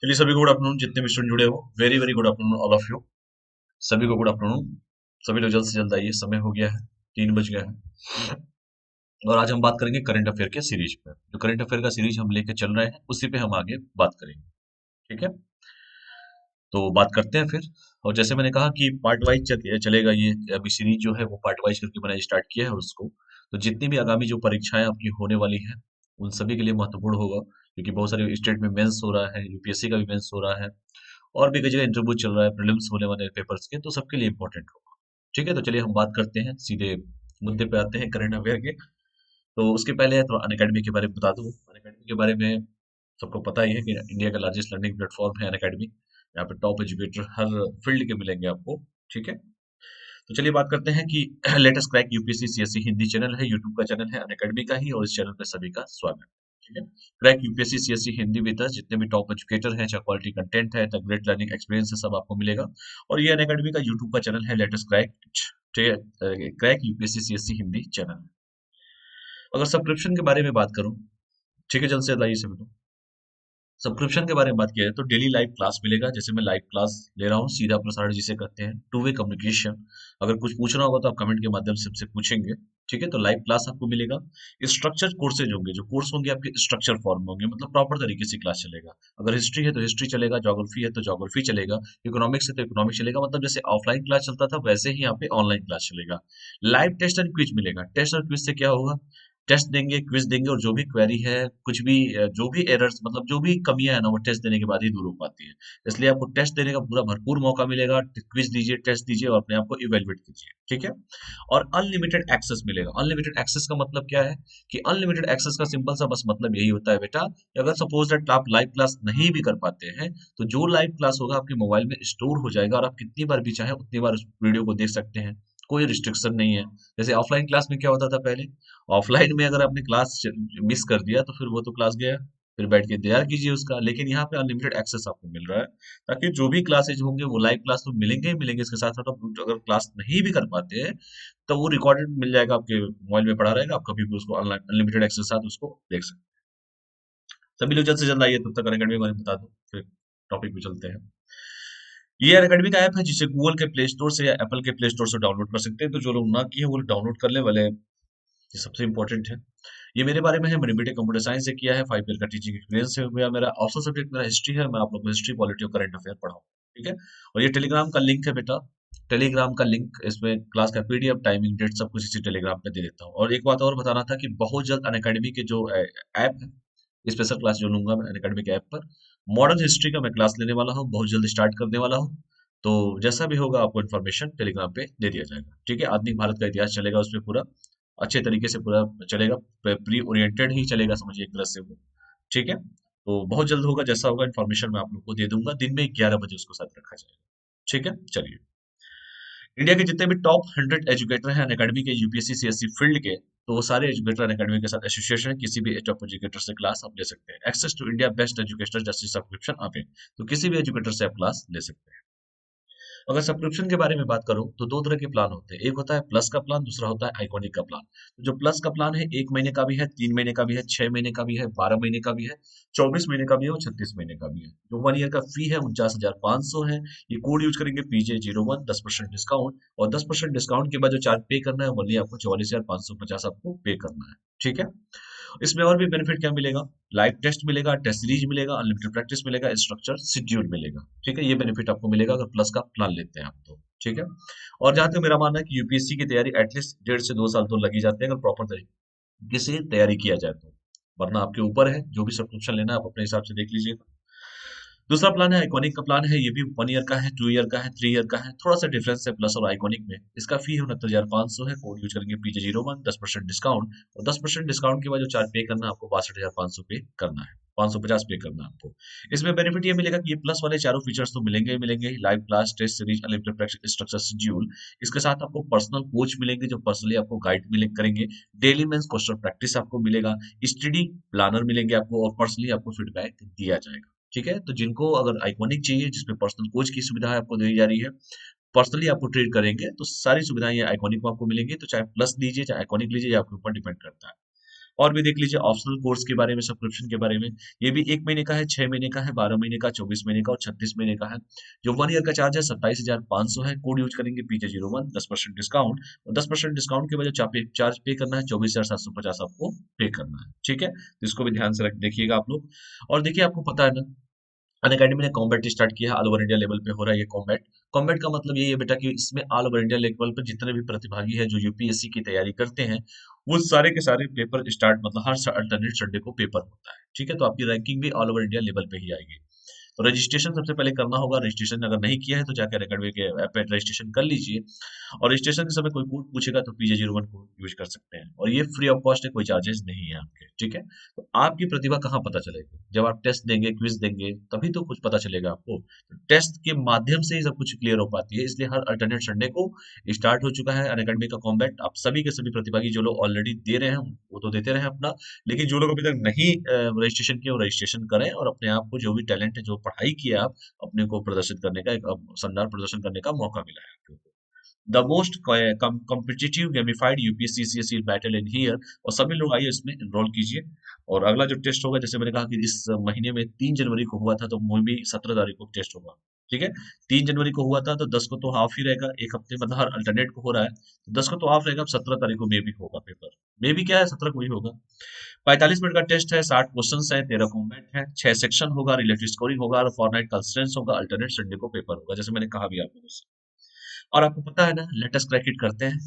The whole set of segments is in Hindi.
चलिए सभी को गुड आफ्टरनून। जितने भी स्टूडेंट जुड़े हो, very very good afternoon all of you. सभी को गुड आफ्टरनून। सभी लोग जल्द से जल्द आइए, समय हो गया है, 3 बज गए हैं। और आज हम बात करेंगे करंट अफेयर के सीरीज पे। जो करंट अफेयर का सीरीज हम लेके चल रहे हैं उसी पे हम आगे बात करेंगे। ठीक है, तो बात करते हैं फिर। और जैसे मैंने कहा कि पार्ट वाइज चलेगा ये। अभी सीरीज जो है वो पार्ट वाइज करके मैंने स्टार्ट किया है उसको। तो जितनी भी आगामी जो परीक्षाएं आपकी होने वाली हैं उन सभी के लिए महत्वपूर्ण होगा, क्योंकि बहुत सारे स्टेट में मेंस हो रहा है, यूपीएससी का भी मेंस हो रहा है, और भी कई जगह इंटरव्यू चल रहा है, प्रीलिम्स होने वाले पेपर्स के, तो सबके लिए इंपॉर्टेंट होगा। ठीक है, तो चलिए हम बात करते हैं, सीधे मुद्दे पे आते हैं करंट अफेयर के। तो उसके पहले थोड़ा अनअकैडमी के बारे में बता दूं। अनअकैडमी के बारे में सबको पता ही है कि इंडिया का लार्जेस्ट लर्निंग प्लेटफॉर्म है अनअकैडमी। यहाँ पे टॉप एजुकेटर हर फील्ड के मिलेंगे आपको। ठीक है, तो चलिए बात करते हैं कि latest crack UPSC CSC Hindi channel है, यूट्यूब का चैनल है अनअकैडमी का ही, और इस चैनल पे सभी का स्वागत है। ठीक है, crack UPSC CSC Hindi with us, जितने भी टॉप एजुकेटर हैं, चाहे क्वालिटी कंटेंट है, चाहे ग्रेट लर्निंग एक्सपीरियंस है, सब आपको मिलेगा। और ये अनअकैडमी का यूट्यूब का चैनल है, लेटेस्ट क्रैक। ठीक है, crack UPSC CSC Hindi channel. अगर सब्सक्रिप्शन के बारे में बात करूं, ठीक है, जल्द से जल्द आइए सभी लोग। सब्सक्रिप्शन के बारे में बात किया जाए तो डेली लाइव क्लास मिलेगा, जैसे मैं लाइव क्लास ले रहा हूँ, सीधा प्रसारण जिसे कहते हैं, टू वे कम्युनिकेशन। अगर कुछ पूछना होगा तो आप कमेंट के माध्यम से हमसे पूछेंगे। ठीक है, तो लाइव क्लास आपको मिलेगा। स्ट्रक्चर कोर्सेज होंगे, जो कोर्स होंगे आपके स्ट्रक्चर फॉर्म में होंगे, मतलब प्रॉपर तरीके से क्लास चलेगा। अगर हिस्ट्री है तो हिस्ट्री चलेगा, ज्योग्राफी है तो ज्योग्राफी चलेगा, इकोनॉमिक्स है तो इकोनॉमिक्स चलेगा। मतलब जैसे ऑफलाइन क्लास चलता था वैसे ही यहाँ पे ऑनलाइन क्लास चलेगा। लाइव टेस्ट एंड क्विज मिलेगा। टेस्ट और क्विज से क्या होगा, टेस्ट देंगे, क्विज देंगे, और जो भी क्वेरी है, कुछ भी जो भी एरर्स, मतलब जो भी कमियां है ना, वो टेस्ट देने के बाद ही दूर हो पाती है। इसलिए आपको टेस्ट देने का पूरा भरपूर मौका मिलेगा। क्विज दीजिए, टेस्ट दीजिए, और अपने आप को इवेलुएट कीजिए। ठीक है, और अनलिमिटेड एक्सेस मिलेगा। अनलिमिटेड एक्सेस का मतलब क्या है कि अनलिमिटेड एक्सेस का सिंपल सा बस मतलब यही होता है बेटा कि अगर सपोज दैट आप लाइव क्लास नहीं भी कर पाते हैं, तो जो लाइव क्लास होगा आपके मोबाइल में स्टोर हो जाएगा, और आप कितनी बार भी चाहे उतनी बार उस वीडियो को देख सकते हैं। कोई रिस्ट्रिक्शन नहीं है। जैसे ऑफलाइन क्लास में क्या होता था पहले, ऑफलाइन में अगर आपने क्लास मिस कर दिया तो फिर वो तो क्लास गया, फिर बैठ के इंतजार कीजिए उसका। लेकिन यहाँ पे अनलिमिटेड एक्सेस आपको मिल रहा है, ताकि जो भी क्लासेज होंगे वो लाइव क्लास तो मिलेंगे ही मिलेंगे, इसके साथ साथ आप अगर क्लास नहीं भी कर पाते हैं तो वो रिकॉर्डेड मिल जाएगा, आपके मोबाइल में पड़ा रहेगा, आप कभी भी उसको अनलिमिटेड एक्सेस के साथ उसको देख सकते हैं। सभी लोग जल्द से जल्द आइए, तब तक अनअकैडमी के बारे में बता दूं, फिर टॉपिक पे चलते हैं। ये अनअकैडमी का ऐप है, जिसे गूगल के प्ले स्टोर से या एप्पल के प्ले स्टोर से डाउनलोड कर सकते हैं। तो जो लोग ना किए वो डाउनलोड कर ले वाले, ये सबसे इंपॉर्टेंट है। ये मेरे बारे में है, मैंने बीटेक कंप्यूटर साइंस से किया है, 5 ईयर का टीचिंग एक्सपीरियंस है मेरा। मेरा ऑप्शनल सब्जेक्ट मेरा हिस्ट्री है, मैं आप लोग को हिस्ट्री, पॉलिटी और करंट अफेयर पढ़ाऊँ। ठीक है, और ये टेलीग्राम का लिंक है बेटा। टेलीग्राम का लिंक, इसमें क्लास का पीडीएफ, टाइमिंग, डेट, सब कुछ इसी टेलीग्राम पे दे देता हूँ। और एक बात और बताना था कि बहुत जल्द अनअकैडमी के जो ऐप है, स्पेशल क्लास जो लूंगा मैं अनअकैडमी के ऐप पर, मॉडर्न हिस्ट्री का मैं क्लास लेने वाला हूँ, बहुत जल्द स्टार्ट करने वाला हूँ। तो जैसा भी होगा आपको इन्फॉर्मेशन टेलीग्राम पे दे दिया जाएगा। ठीक है, आधुनिक भारत का इतिहास चलेगा उसमें पूरा, अच्छे तरीके से पूरा चलेगा, प्री ओरिएंटेड ही चलेगा, समझिए एक तरह से वो। ठीक है, तो बहुत जल्द होगा, जैसा होगा इन्फॉर्मेशन मैं आप लोग को दे दूंगा। दिन में 11 बजे उसको साथ रखा जाएगा। ठीक है, चलिए। इंडिया के जितने भी टॉप 100 एजुकेटर हैं अनअकैडमी के, यूपीएससी सीएससी फील्ड के, तो वो सारे एजुकेटर अनअकैडमी के साथ एसोसिएशन है। किसी भी टॉप एजुकेटर से क्लास आप ले सकते हैं। Access to India best educator जैसे सब्सक्रिप्शन आप हैं, तो किसी भी एजुकेटर से आप क्लास ले सकते हैं। अगर सब्सक्रिप्शन के बारे में बात करूं तो दो तरह के प्लान होते हैं। एक होता है प्लस का प्लान, दूसरा होता है आइकॉनिक का प्लान। तो जो प्लस का प्लान है, 1 महीने का भी है, 3 महीने का भी है, 6 महीने का भी है, 12 महीने का भी है, 24 महीने का भी है, और 36 महीने का भी है। जो 1 ईयर का फी है 49,500 है। ये कोड यूज करेंगे PJ01, 10% डिस्काउंट, और 10% डिस्काउंट के बाद जो चार्ज पे करना है ओनली आपको 44,550 आपको पे करना है। ठीक है, इसमें और भी बेनिफिट क्या मिलेगा, लाइव टेस्ट मिलेगा, टेस्ट सीरीज मिलेगा, अनलिमिटेड प्रैक्टिस मिलेगा, स्ट्रक्चर शेड्यूल मिलेगा। ठीक है, ये बेनिफिट आपको मिलेगा अगर प्लस का प्लान लेते हैं आप तो। ठीक है, और जहां तक मेरा मानना है कि यूपीएससी की तैयारी एटलीस्ट 1.5 से 2 साल तो लग ही जाते हैं, अगर प्रॉपर तरीके से तैयारी किया जाए तो। वरना आपके ऊपर है, जो भी सब्सक्रिप्शन लेना है आप अपने हिसाब से देख लीजिएगा। दूसरा प्लान है आइकॉनिक का प्लान है। ये भी 1 ईयर का है, 2 ईयर का है, 3 ईयर का है। थोड़ा सा डिफरेंस है प्लस और आइकॉनिक में। इसका फी है 69,500 है। कोड यूज करेंगे PJ01, 10% डिस्काउंट, और 10% डिस्काउंट के बाद जो चार्ज पे करना है आपको 62,500 पे करना है, 550 पे करना है आपको। इसमें बेनिफिट ये मिलेगा कि ये प्लस वाले चारों फीचर्स तो मिलेंगे ही मिलेंगे, live class, test series, unlimited practice, structure schedule. इसके साथ आपको पर्सनल कोच मिलेंगे जो पर्सनली आपको गाइड मिले करेंगे। डेली मेंस क्वेश्चन प्रैक्टिस आपको मिलेगा। स्टडी प्लानर मिलेंगे आपको, और पर्सनली आपको फीडबैक दिया जाएगा। ठीक है, तो जिनको अगर आइकॉनिक चाहिए, जिसमें पर्सनल कोच की सुविधा है आपको दी जा रही है, पर्सनली आपको ट्रीट करेंगे, तो सारी सुविधाएं ये आइकॉनिक में आपको मिलेंगी। तो चाहे प्लस लीजिए, चाहे आइकॉनिक लीजिए, ये आपके ऊपर डिपेंड करता है। और भी देख लीजिए ऑप्शनल कोर्स के बारे में, सब्सक्रिप्शन के बारे में। ये भी 1 महीने का है, 6 महीने का है, 12 महीने का, 24 महीने का और 36 महीने का है। जो 1 ईयर का चार्ज है 27,500 है। कोड यूज करेंगे PJ01, 10% डिस्काउंट, और 10% डिस्काउंट के वजह चार्ज पे करना है 24,750 आपको पे करना है। ठीक है, तो इसको भी ध्यान से रख देखिएगा आप लोग। और देखिए आपको पता है ना, अनअकैडमी ने कॉम्बैट स्टार्ट किया है, ऑल ओवर इंडिया लेवल पे हो रहा है ये कॉम्बैट। कॉम्बैट का मतलब ये है बेटा कि इसमें ऑल ओवर इंडिया लेवल पर जितने भी प्रतिभागी हैं जो यूपीएससी की तैयारी करते हैं, वो सारे के सारे पेपर स्टार्ट, मतलब हर अल्टरनेट संडे को पेपर होता है। ठीक है, तो आपकी रैंकिंग भी ऑल ओवर इंडिया लेवल पे ही आएगी। तो रजिस्ट्रेशन सबसे पहले करना होगा। रजिस्ट्रेशन अगर नहीं किया है तो जाकर अकेडमी के ऐप पे रजिस्ट्रेशन कर लीजिए। और रजिस्ट्रेशन के समय कोई कोड पूछेगा तो PJ01 कोड यूज कर सकते हैं, और ये फ्री ऑफ कॉस्ट है, कोई चार्जेस नहीं है आपके। ठीक है, तो आपकी प्रतिभा कहाँ पता चलेगी? जब आप टेस्ट देंगे, क्विज देंगे, तभी तो कुछ पता चलेगा आपको। तो टेस्ट के माध्यम से ही सब कुछ क्लियर हो पाती है। इसलिए हर अल्टरनेट संडे को स्टार्ट हो चुका है अनअकैडमी का कॉम्बैट। आप सभी के सभी प्रतिभागी जो लोग ऑलरेडी दे रहे हैं वो तो देते रहे अपना, लेकिन जो लोग अभी तक नहीं रजिस्ट्रेशन किए वो रजिस्ट्रेशन करें, और अपने आप को जो भी टैलेंट है, जो पढ़ाई किया आप, अपने को प्रदर्शित करने का, एक शानदार प्रदर्शन करने का मौका मिला है आपको। The most competitive gamified UPSC CSC battle in here, और सभी लोग आइए इसमें एनरोल कीजिए। और अगला जो टेस्ट होगा, जैसे मैंने कहा कि इस महीने में 3 जनवरी को हुआ था, तो वो भी 17 तारीख को टेस्ट होगा। ठीक है, 3 जनवरी को हुआ था तो 10 को तो हाफ ही रहेगा, एक हफ्ते मतलब हर अल्टरनेट को हो रहा है, तो 10 को तो हाफ रहेगा। अब 17 तारीख को मे भी होगा पेपर, मे भी क्या है, 17 को ही होगा। 45 मिनट का टेस्ट है, 60 क्वेश्चन है, 13 कॉम्बैट है, 6 सेक्शन होगा, रिलेटिव स्कोरिंग होगा और फॉरनाइट कंस्ट्रेंट्स होगा। अल्टरनेट संडे को पेपर होगा, जैसे मैंने कहा भी आप लोगों से। और आपको पता है ना, लेटेस्ट क्रैक इट करते हैं।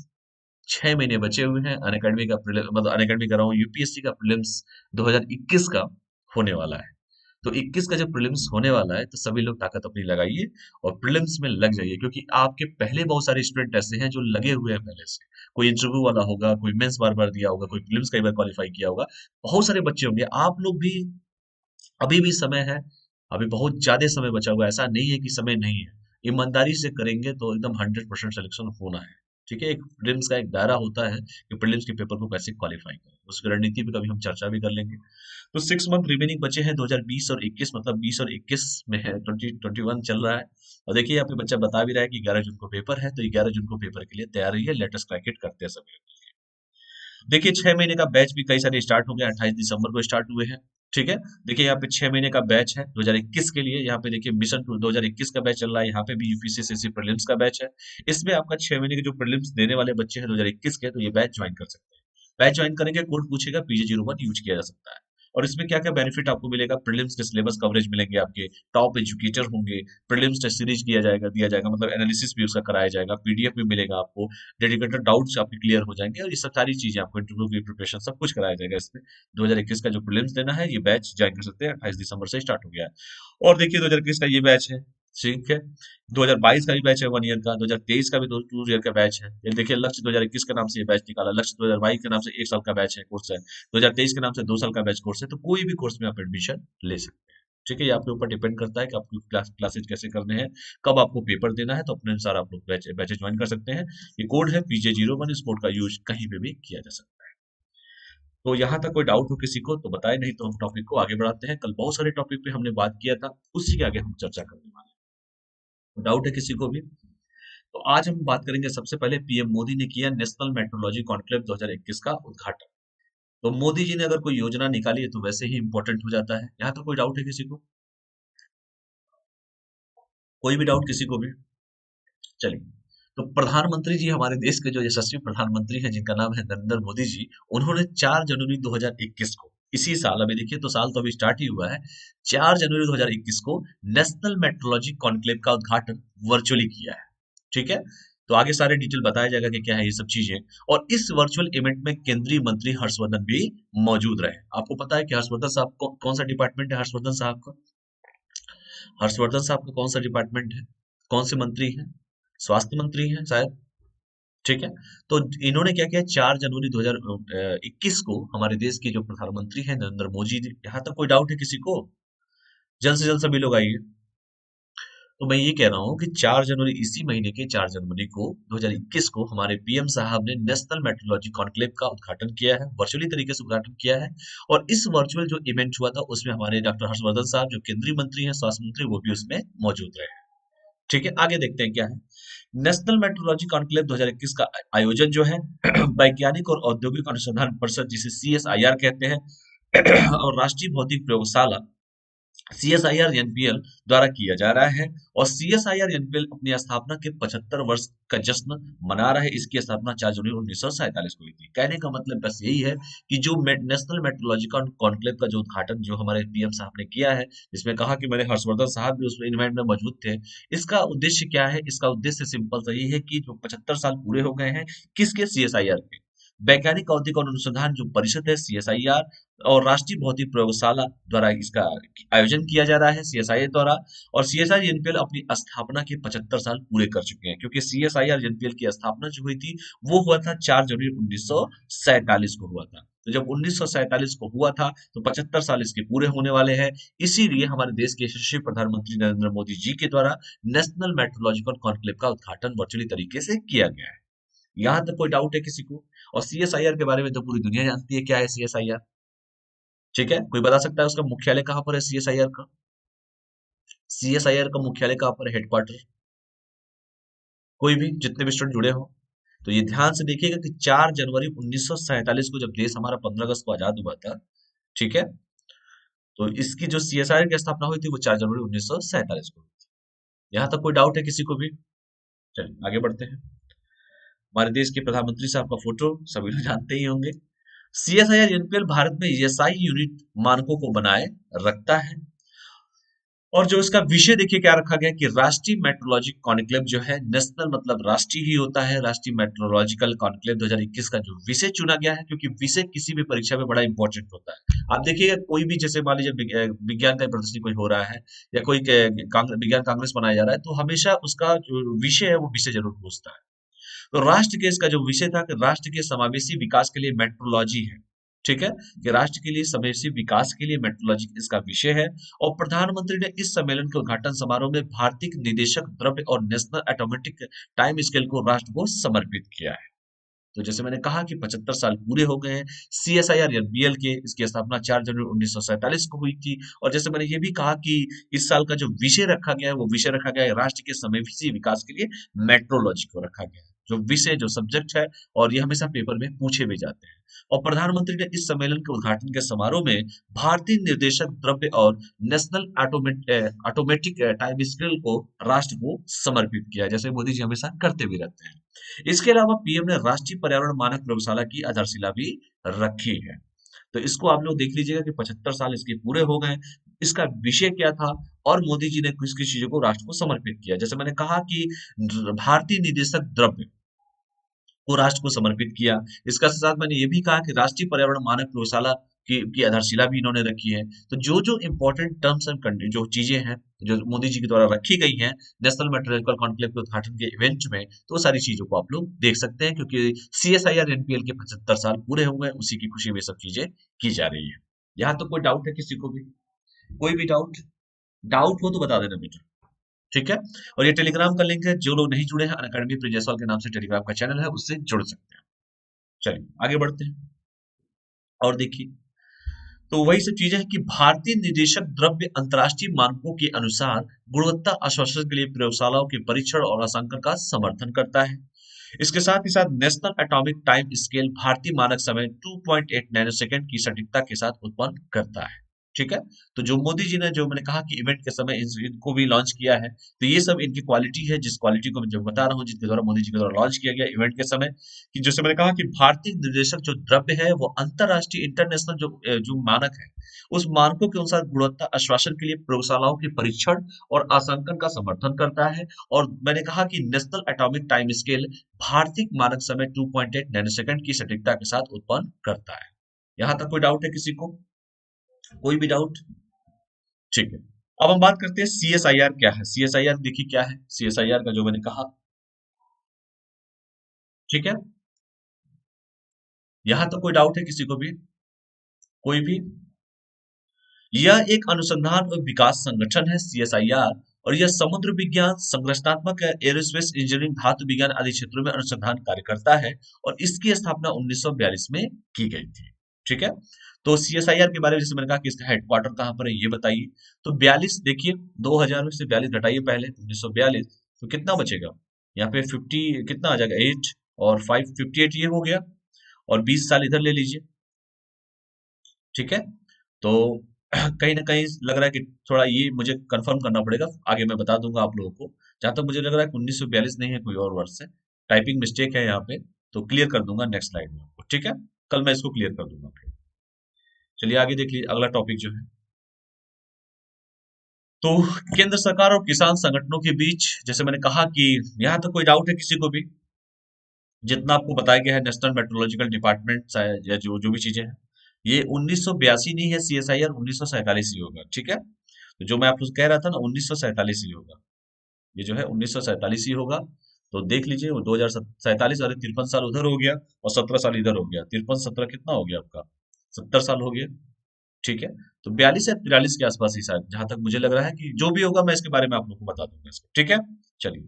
6 महीने बचे हुए हैं, अनअकैडमी का मतलब अनअकैडमी कर रहा हूँ, यूपीएससी का प्रीलिम्स 2021 का होने वाला है। तो 21 का जब प्रीलिम्स होने वाला है तो सभी लोग ताकत अपनी लगाइए और प्रीलिम्स में लग जाइए, क्योंकि आपके पहले बहुत सारे स्टूडेंट ऐसे हैं जो लगे हुए हैं पहले से। कोई इंटरव्यू वाला होगा, कोई मेंस बार बार दिया होगा, कोई प्रीलिम्स कई बार क्वालिफाई किया होगा। बहुत सारे बच्चे होंगे, आप लोग भी, अभी भी समय है, अभी बहुत ज्यादा समय बचा हुआ है, ऐसा नहीं है कि समय नहीं है। ईमानदारी से करेंगे तो एकदम 100% सिलेक्शन होना है। ठीक है, एक प्रीलिम्स का एक दायरा होता है कि प्रीलिम्स के पेपर को कैसे क्वालिफाई करें, उसकी रणनीति पे कभी हम चर्चा भी कर लेंगे। तो 6 मंथ रिमेनिंग बचे हैं 2020 और 21, मतलब 20 और 21 में है, 2021 चल रहा है। और देखिए यहाँ पे बच्चा बता भी रहा है कि 11 जून को पेपर है, तो 11 जून को पेपर के लिए तैयार रहिए, लेटेस्ट क्रैकेट करते हैं सभी। देखिए 6 महीने का बैच भी कई सारे स्टार्ट हो गए, 28 दिसंबर को स्टार्ट हुए हैं। ठीक है, देखिए यहाँ पे 6 महीने का बैच है 2021 के लिए। यहाँ पे देखिए मिशन 2021 का बैच चल रहा है, यहाँ पे भी यूपीएससी प्रीलिम्स का बैच है। इसमें आपका 6 महीने के जो प्रीलिम्स देने वाले बच्चे हैं 2021 के, तो ये बैच ज्वाइन कर सकते हैं। बैच ज्वाइन करेंगे, कोड पूछेगा, PJ01 यूज किया जा सकता है। और इसमें क्या क्या बेनिफिट आपको मिलेगा? प्रीलिम्स के सिलेबस कवरेज मिलेंगे, आपके टॉप एजुकेटर होंगे, प्रीलिम्स टेस्ट सीरीज दिया जाएगा, मतलब एनालिसिस भी उसका कराया जाएगा, पीडीएफ भी मिलेगा आपको, डेडिकेटेड डाउट्स आपके क्लियर हो जाएंगे, और ये सब सारी चीजें आपको, इंटरव्यू की प्रिपरेशन सब कुछ कराया जाएगा इसमें। 2021 का जो प्रीलिम्स देना है, ये बैच ज्वाइन कर सकते हैं, 28 दिसंबर से स्टार्ट हो गया है। और देखिए 2021 का ये बैच है। ठीक है, 2022 का भी बैच है 1 ईयर का, 2023 का भी 2 ईयर का बैच है। ये देखिए लक्ष्य 2021 के नाम से ये बैच निकाला, लक्ष्य 2022 के नाम से 1 साल का बैच है, कोर्स है, 2023 के नाम से 2 साल का बैच कोर्स है। तो कोई भी कोर्स में आप एडमिशन ले सकते हैं। ठीक है, ये आपके ऊपर डिपेंड करता है कि आपको क्लासेज कैसे करने हैं, कब आपको पेपर देना है, तो अपने अनुसार आप लोग बैचेज ज्वाइन कर सकते हैं। ये कोड है PJ01, इस कोड का यूज कहीं पे भी किया जा सकता है। तो यहाँ तक कोई डाउट हो किसी को तो बताए, नहीं तो हम टॉपिक को आगे बढ़ाते हैं। कल बहुत सारे टॉपिक पे हमने बात किया था, उसी के आगे हम चर्चा करने वाले हैं। डाउट है किसी को भी? तो आज हम बात करेंगे, सबसे पहले पीएम मोदी ने किया नेशनल मेट्रोलॉजी कॉन्क्लेव 2021 का उद्घाटन। तो मोदी जी ने अगर कोई योजना निकाली है तो वैसे ही इंपॉर्टेंट हो जाता है। यहाँ तो कोई डाउट है किसी को? कोई भी डाउट किसी को भी? चलिए, तो प्रधानमंत्री जी, हमारे देश के जो यशस्वी प्रधानमंत्री हैं जिनका नाम है नरेंद्र मोदी जी, उन्होंने 4 जनवरी 2021 को, इसी साल, अभी देखिए तो साल तो अभी स्टार्ट ही हुआ है, 4 जनवरी 2021 को नेशनल मेट्रोलॉजी कॉन्क्लेव का उद्घाटन वर्चुअली किया है। ठीक है, तो आगे सारे डिटेल बताया जाएगा कि क्या है ये सब चीजें। और इस वर्चुअल इवेंट में केंद्रीय मंत्री हर्षवर्धन भी मौजूद रहे। आपको पता है कि हर्षवर्धन साहब को कौन सा डिपार्टमेंट है? हर्षवर्धन साहब का, हर्षवर्धन साहब का कौन सा डिपार्टमेंट है? कौन से मंत्री हैं? स्वास्थ्य मंत्री हैं शायद। ठीक है, तो इन्होंने क्या किया, 4 जनवरी 2021 को हमारे देश के जो प्रधानमंत्री हैं नरेंद्र मोदी जी, यहाँ तक कोई डाउट है किसी को? जल्द से जल्द सभी लोग आइए। तो मैं ये कह रहा हूँ कि 4 जनवरी, इसी महीने के 4 जनवरी को 2021 को हमारे पीएम साहब ने नेशनल मेट्रोलॉजी कॉन्क्लेव का उद्घाटन किया है, वर्चुअली तरीके से उद्घाटन किया है। और इस वर्चुअल जो इवेंट हुआ था उसमें हमारे डॉक्टर हर्षवर्धन साहब जो केंद्रीय मंत्री हैं, स्वास्थ्य मंत्री, वो भी उसमें मौजूद रहे। ठीक है, आगे देखते हैं क्या है। नेशनल मेट्रोलॉजी कॉन्क्लेव 2021 का आयोजन जो है वैज्ञानिक और औद्योगिक अनुसंधान परिषद, जिसे CSIR कहते हैं, और राष्ट्रीय भौतिक प्रयोगशाला CSIR NPL द्वारा किया जा रहा है। और CSIR NPL अपनी स्थापना के 75 वर्ष का जश्न मना रहा है। इसकी स्थापना 4 जनवरी 1947 को हुई थी। कहने का मतलब बस यही है कि जो नेशनल मेट्रोलॉजिकल कॉन्क्लेव का जो उद्घाटन जो हमारे PM साहब ने किया है, जिसमें कहा कि मेरे हर्षवर्धन साहब भी उसमें इवेंट में मौजूद थे, इसका उद्देश्य क्या है? इसका उद्देश्य सिंपल सा ये है कि जो 75 साल पूरे हो गए हैं, किसके? CSIR के। वैज्ञानिक औद्योगिक और अनुसंधान जो परिषद है CSIR, और राष्ट्रीय भौतिक प्रयोगशाला द्वारा इसका आयोजन किया जा रहा है CSIR द्वारा। और CSIR NPL अपनी स्थापना के 75 साल पूरे कर चुके हैं, क्योंकि CSIR NPL की स्थापना जो हुई थी वो हुआ था 4 जनवरी 1947 को हुआ था। तो जब 1947 को हुआ था तो 75 साल इसके पूरे होने वाले हैं। इसीलिए हमारे देश के यशस्वी प्रधानमंत्री नरेंद्र मोदी जी के द्वारा नेशनल मेट्रोलॉजिकल कॉन्क्लेव का उद्घाटन वर्चुअली तरीके से किया गया है। यहाँ तक कोई डाउट है किसी को? और CSIR के बारे में तो पूरी दुनिया जानती है क्या है CSIR। ठीक है, कोई बता सकता है उसका मुख्यालय कहाँ पर है? CSIR का मुख्यालय कहाँ पर है, हेडक्वार्टर? कोई भी, जितने भी स्टूडेंट जुड़े हो तो ये ध्यान से देखिएगा कि 4 जनवरी 1947 को जब देश हमारा 15 अगस्त को आजाद हुआ था, ठीक है, तो इसकी जो CSIR की स्थापना हुई थी वो 4 जनवरी 1947 को हुई थी। यहाँ तक कोई डाउट है किसी को भी? चलिए आगे बढ़ते हैं। हमारे देश के प्रधानमंत्री साहब का फोटो सभी लोग जानते ही होंगे। CSIR NPL भारत में ESI यूनिट मानकों को बनाए रखता है। और जो इसका विषय देखिए क्या रखा गया है कि राष्ट्रीय मेट्रोलॉजी कॉन्क्लेव जो है, नेशनल मतलब राष्ट्रीय ही होता है, राष्ट्रीय मेट्रोलॉजिकल कॉन्क्लेव 2021 का जो विषय चुना गया है, क्योंकि विषय किसी भी परीक्षा में बड़ा इंपॉर्टेंट होता है। आप देखिएगा कोई भी, जैसे मान लीजिए विज्ञान का प्रदर्शनी कोई हो रहा है या कोई विज्ञान कांग्रेस मनाया जा रहा है, तो हमेशा उसका जो विषय है वो विषय जरूर पूछता है। तो राष्ट्र के इसका जो विषय था कि राष्ट्र के समावेशी विकास के लिए मेट्रोलॉजी है। ठीक है, कि राष्ट्र के लिए समावेशी विकास के लिए मेट्रोलॉजी इसका विषय है। और प्रधानमंत्री ने इस सम्मेलन के उद्घाटन समारोह में भारतीय निदेशक द्रव्य और नेशनल एटॉमिक टाइम स्केल को राष्ट्र को समर्पित किया है। तो जैसे मैंने कहा कि 75 साल पूरे हो गए हैं CSIR NPL के। इसकी स्थापना 4 जनवरी 1947 को हुई थी। और जैसे मैंने ये भी कहा कि इस साल का जो विषय रखा गया है वो विषय रखा गया है राष्ट्र के समावेशी विकास के लिए मेट्रोलॉजी को रखा गया है, जो विषय जो सब्जेक्ट है, और ये हमेशा पेपर में पूछे भी जाते हैं। और प्रधानमंत्री ने इस सम्मेलन के उद्घाटन के समारोह में भारतीय निर्देशक द्रव्य और नेशनल ऑटोमेटिक टाइम स्केल को राष्ट्र को समर्पित किया, जैसे मोदी जी हमेशा करते भी रहते हैं। इसके अलावा PM ने राष्ट्रीय पर्यावरण मानक प्रयोगशाला की आधारशिला भी रखी है। तो इसको आप लोग देख लीजिएगा कि 75 साल इसके पूरे हो गए। इसका विषय क्या था और मोदी जी ने किस किस चीजों को राष्ट्र को समर्पित किया। जैसे मैंने कहा कि भारतीय निदेशक द्रव्य को राष्ट्र को समर्पित किया। इसका साथ मैंने ये भी कहा कि राष्ट्रीय पर्यावरण मानक प्रयोगशाला की आधारशिला भी इन्होंने रखी है। तो जो जो इंपॉर्टेंट टर्म्स एंड जो चीजें हैं जो मोदी जी के द्वारा रखी गई हैं नेशनल मेट्रोलॉजिकल कॉन्क्लेव के उद्घाटन के इवेंट में, तो वो सारी चीजों को आप लोग देख सकते हैं, क्योंकि CSIR NPL के 75 साल पूरे हुए हैं, उसी की खुशी में सब चीजें की जा रही है। यहाँ तो कोई डाउट है किसी को भी? कोई भी डाउट? डाउट हो तो बता देना बेटा। ठीक है, और ये टेलीग्राम का लिंक है, जो लोग नहीं जुड़े हैं अनअकैडमी प्रिंस जायसवाल के नाम से टेलीग्राम का चैनल है, उससे जुड़ सकते हैं। चलिए आगे बढ़ते हैं और देखिए, तो वही सब चीजें हैं कि भारतीय निदेशक द्रव्य अंतर्राष्ट्रीय मानकों के अनुसार गुणवत्ता आश्वासन के लिए प्रयोगशालाओं के परीक्षण और अंशांकन का समर्थन करता है। इसके साथ ही साथ नेशनल एटॉमिक टाइम स्केल भारतीय मानक समय 2.8 नैनोसेकंड की सटीकता के साथ उत्पन्न करता है। ठीक है, तो जो मोदी जी ने, जो मैंने कहा कि इवेंट के समय इनको भी लॉन्च किया है, तो ये सब इनकी क्वालिटी है, जिस क्वालिटी को मैं जो बता रहा हूँ, जिसके द्वारा मोदी जी के द्वारा लॉन्च किया गया इवेंट के समय, कि जैसे मैंने कहा कि भारतीय निर्देशक जो द्रव्य है वो अंतरराष्ट्रीय इंटरनेशनल जो मानक है, उस मानकों के अनुसार गुणवत्ता आश्वासन के लिए प्रयोगशालाओं के परीक्षण और आंशांकन का समर्थन करता है। और मैंने कहा कि नेशनल एटॉमिक टाइम स्केल भारतीय मानक समय 2.8 नैनोसेकंड की सटीकता के साथ उत्पन्न करता है। यहाँ तक कोई डाउट है किसी को? कोई भी डाउट? ठीक है, अब हम बात करते हैं CSIR क्या है। CSIR देखिए क्या है CSIR का, जो मैंने कहा। ठीक है, यहां तक कोई डाउट है किसी को भी? कोई भी? यह एक अनुसंधान और विकास संगठन है CSIR, और यह समुद्र विज्ञान, संरचनात्मक एरोस्पेस इंजीनियरिंग, धातु विज्ञान आदि क्षेत्रों में अनुसंधान कार्य करता है। और इसकी स्थापना 1942 में की गई थी। ठीक है, तो सीएसआईआर के बारे में जैसे मैंने कहा कि इसका हेडक्वार्टर कहाँ पर है ये बताइए। तो 42 देखिए, 2000 में से 42 घटाइए पहले 1942, तो कितना बचेगा यहाँ पे 50, कितना आ जाएगा 8 और 5, 58 ये हो गया, और 20 साल इधर ले लीजिए। ठीक है, तो कहीं ना कहीं लग रहा है कि थोड़ा ये मुझे कंफर्म करना पड़ेगा, आगे मैं बता दूंगा आप लोगों को। जहां तक मुझे लग रहा है कि 1942 नहीं है, कोई और वर्ष है, टाइपिंग मिस्टेक है यहाँ पे, तो क्लियर कर दूंगा नेक्स्ट स्लाइड में आपको। ठीक है, कल मैं इसको क्लियर कर दूंगा आपको। चलिए आगे देख लीजिए, अगला टॉपिक जो है, तो केंद्र सरकार और किसान संगठनों के बीच, जैसे मैंने कहा कि यहाँ तक कोई डाउट है किसी को भी, जितना आपको बताया गया है नेशनल मेट्रोलॉजिकल डिपार्टमेंट या जो जो भी चीजें हैं, ये 1982 नहीं है, सीएसआईआर 1947 ही होगा। ठीक है, तो जो मैं आपको कह रहा था ना 1947 ही होगा, ये जो है 1947 ही होगा। तो देख लीजिए वो 2047, अरे 53 साल उधर हो गया और 17 साल इधर हो गया, 53 17 कितना हो गया आपका, 70 साल हो गया। ठीक है, तो 42 या 43 के आसपास ही शायद, जहां तक मुझे लग रहा है कि जो भी होगा मैं इसके बारे में आप लोग को बता दूंगा इसको। ठीक है, चलिए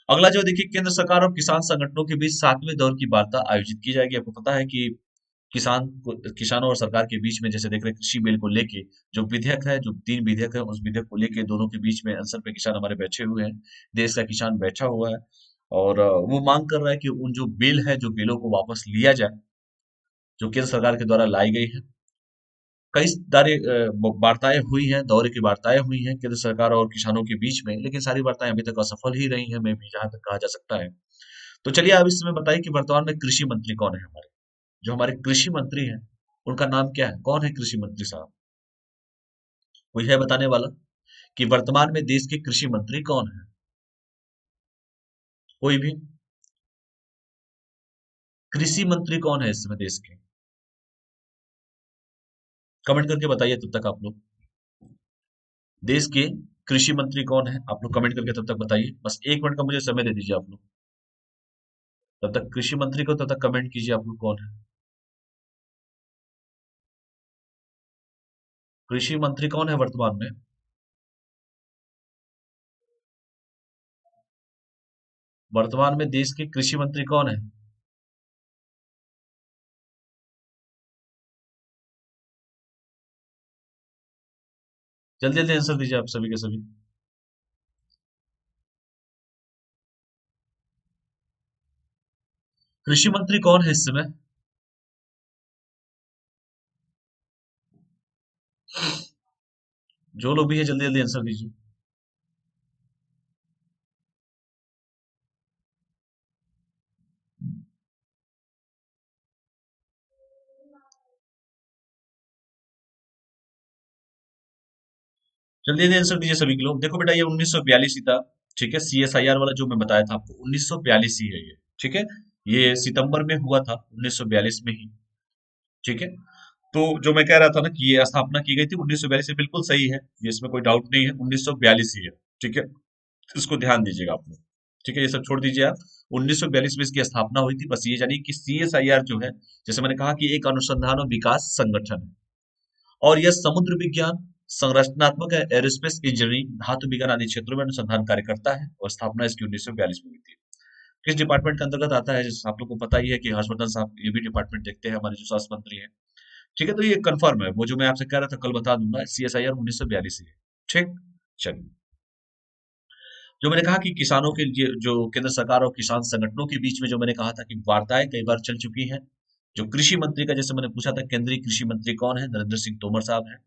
अगला जो देखिए, केंद्र सरकार और किसान संगठनों के बीच 7वें दौर की वार्ता आयोजित की जाएगी। आपको पता है कि किसानों और सरकार के बीच में, जैसे देख रहे हैं कृषि बिल को लेके जो विधेयक है, जो 3 विधेयक है, उस विधेयक को लेके दोनों के बीच में आंसर पे किसान हमारे बैठे हुए हैं, देश का किसान बैठा हुआ है, और वो मांग कर रहा है कि उन जो बिल है, जो बिलों को वापस लिया जाए, जो केंद्र सरकार के द्वारा लाई गई है। कई वार्ताएं हुई हैं, दौरे की वार्ताएं हुई हैं केंद्र सरकार और किसानों के बीच में, लेकिन सारी वार्ताएं अभी तक असफल ही रही हैं, मैं भी जहां तक कहा जा सकता है। तो चलिए आप इस समय बताइए कि वर्तमान में कृषि मंत्री कौन है हमारे, जो हमारे कृषि मंत्री हैं उनका नाम क्या है, कौन है कृषि मंत्री साहब, कोई है बताने वाला कि वर्तमान में देश के कृषि मंत्री कौन है, कोई भी? कृषि मंत्री कौन है इस समय देश के, कमेंट करके बताइए तब तक आप लोग, देश के कृषि मंत्री कौन है, आप लोग कमेंट करके तब तक बताइए, बस 1 मिनट का मुझे समय दे दीजिए आप लोग, तब तक कृषि मंत्री को तब तक कमेंट कीजिए आप लोग कौन है, कृषि मंत्री कौन है वर्तमान में। वर्तमान में देश के कृषि मंत्री कौन है, जल्दी जल्दी आंसर दीजिए आप सभी के सभी। कृषि मंत्री कौन है इस समय, जो लोग भी है जल्दी जल्दी आंसर दीजिए। जल्दी जल्दी आंसर दीजिए सभी के लोग। देखो बेटा, ये 1942 ही था। ठीक है, सीएसआईआर वाला जो मैं बताया था आपको 1942 ही है ये। ठीक है, ये सितंबर में हुआ था 1942 में ही। ठीक है, तो जो मैं कह रहा था ना कि ये स्थापना की गई थी 1942 से, बिल्कुल सही है, ये इसमें कोई डाउट नहीं है, 1942 ही है। ठीक है, इसको ध्यान दीजिएगा आप लोग। ठीक है, ये सब छोड़ दीजिए आप, 1942 में इसकी स्थापना हुई थी। बस ये जानिए कि सीएसआईआर जो है, जैसे मैंने कहा कि एक अनुसंधान और विकास संगठन है, और यह समुद्र विज्ञान, संरचनात्मक एरोस्पेस इंजीनियरिंग, धातु विज्ञान आदि क्षेत्रों में अनुसंधान कार्य करता है, और स्थापना इसकी 1942 में हुई थी। किस डिपार्टमेंट के अंतर्गत आता है, जैसे आप लोग को पता ही है कि हर्षवर्धन साहब ये भी डिपार्टमेंट देखते हैं, हमारे जो स्वास्थ्य मंत्री हैं। ठीक है, तो ये कंफर्म है, वो जो मैं आपसे कह रहा था कल बता दूंगा, सीएसआईआर 1942 ही है। ठीक, चलिए, जो मैंने कहा कि किसानों के लिए, जो केंद्र सरकार और किसान संगठनों के बीच में, जो मैंने कहा था कि वार्ताएं कई बार चल चुकी हैं। जो कृषि मंत्री का, जैसे मैंने पूछा था केंद्रीय कृषि मंत्री कौन है, नरेंद्र सिंह तोमर साहब हैं,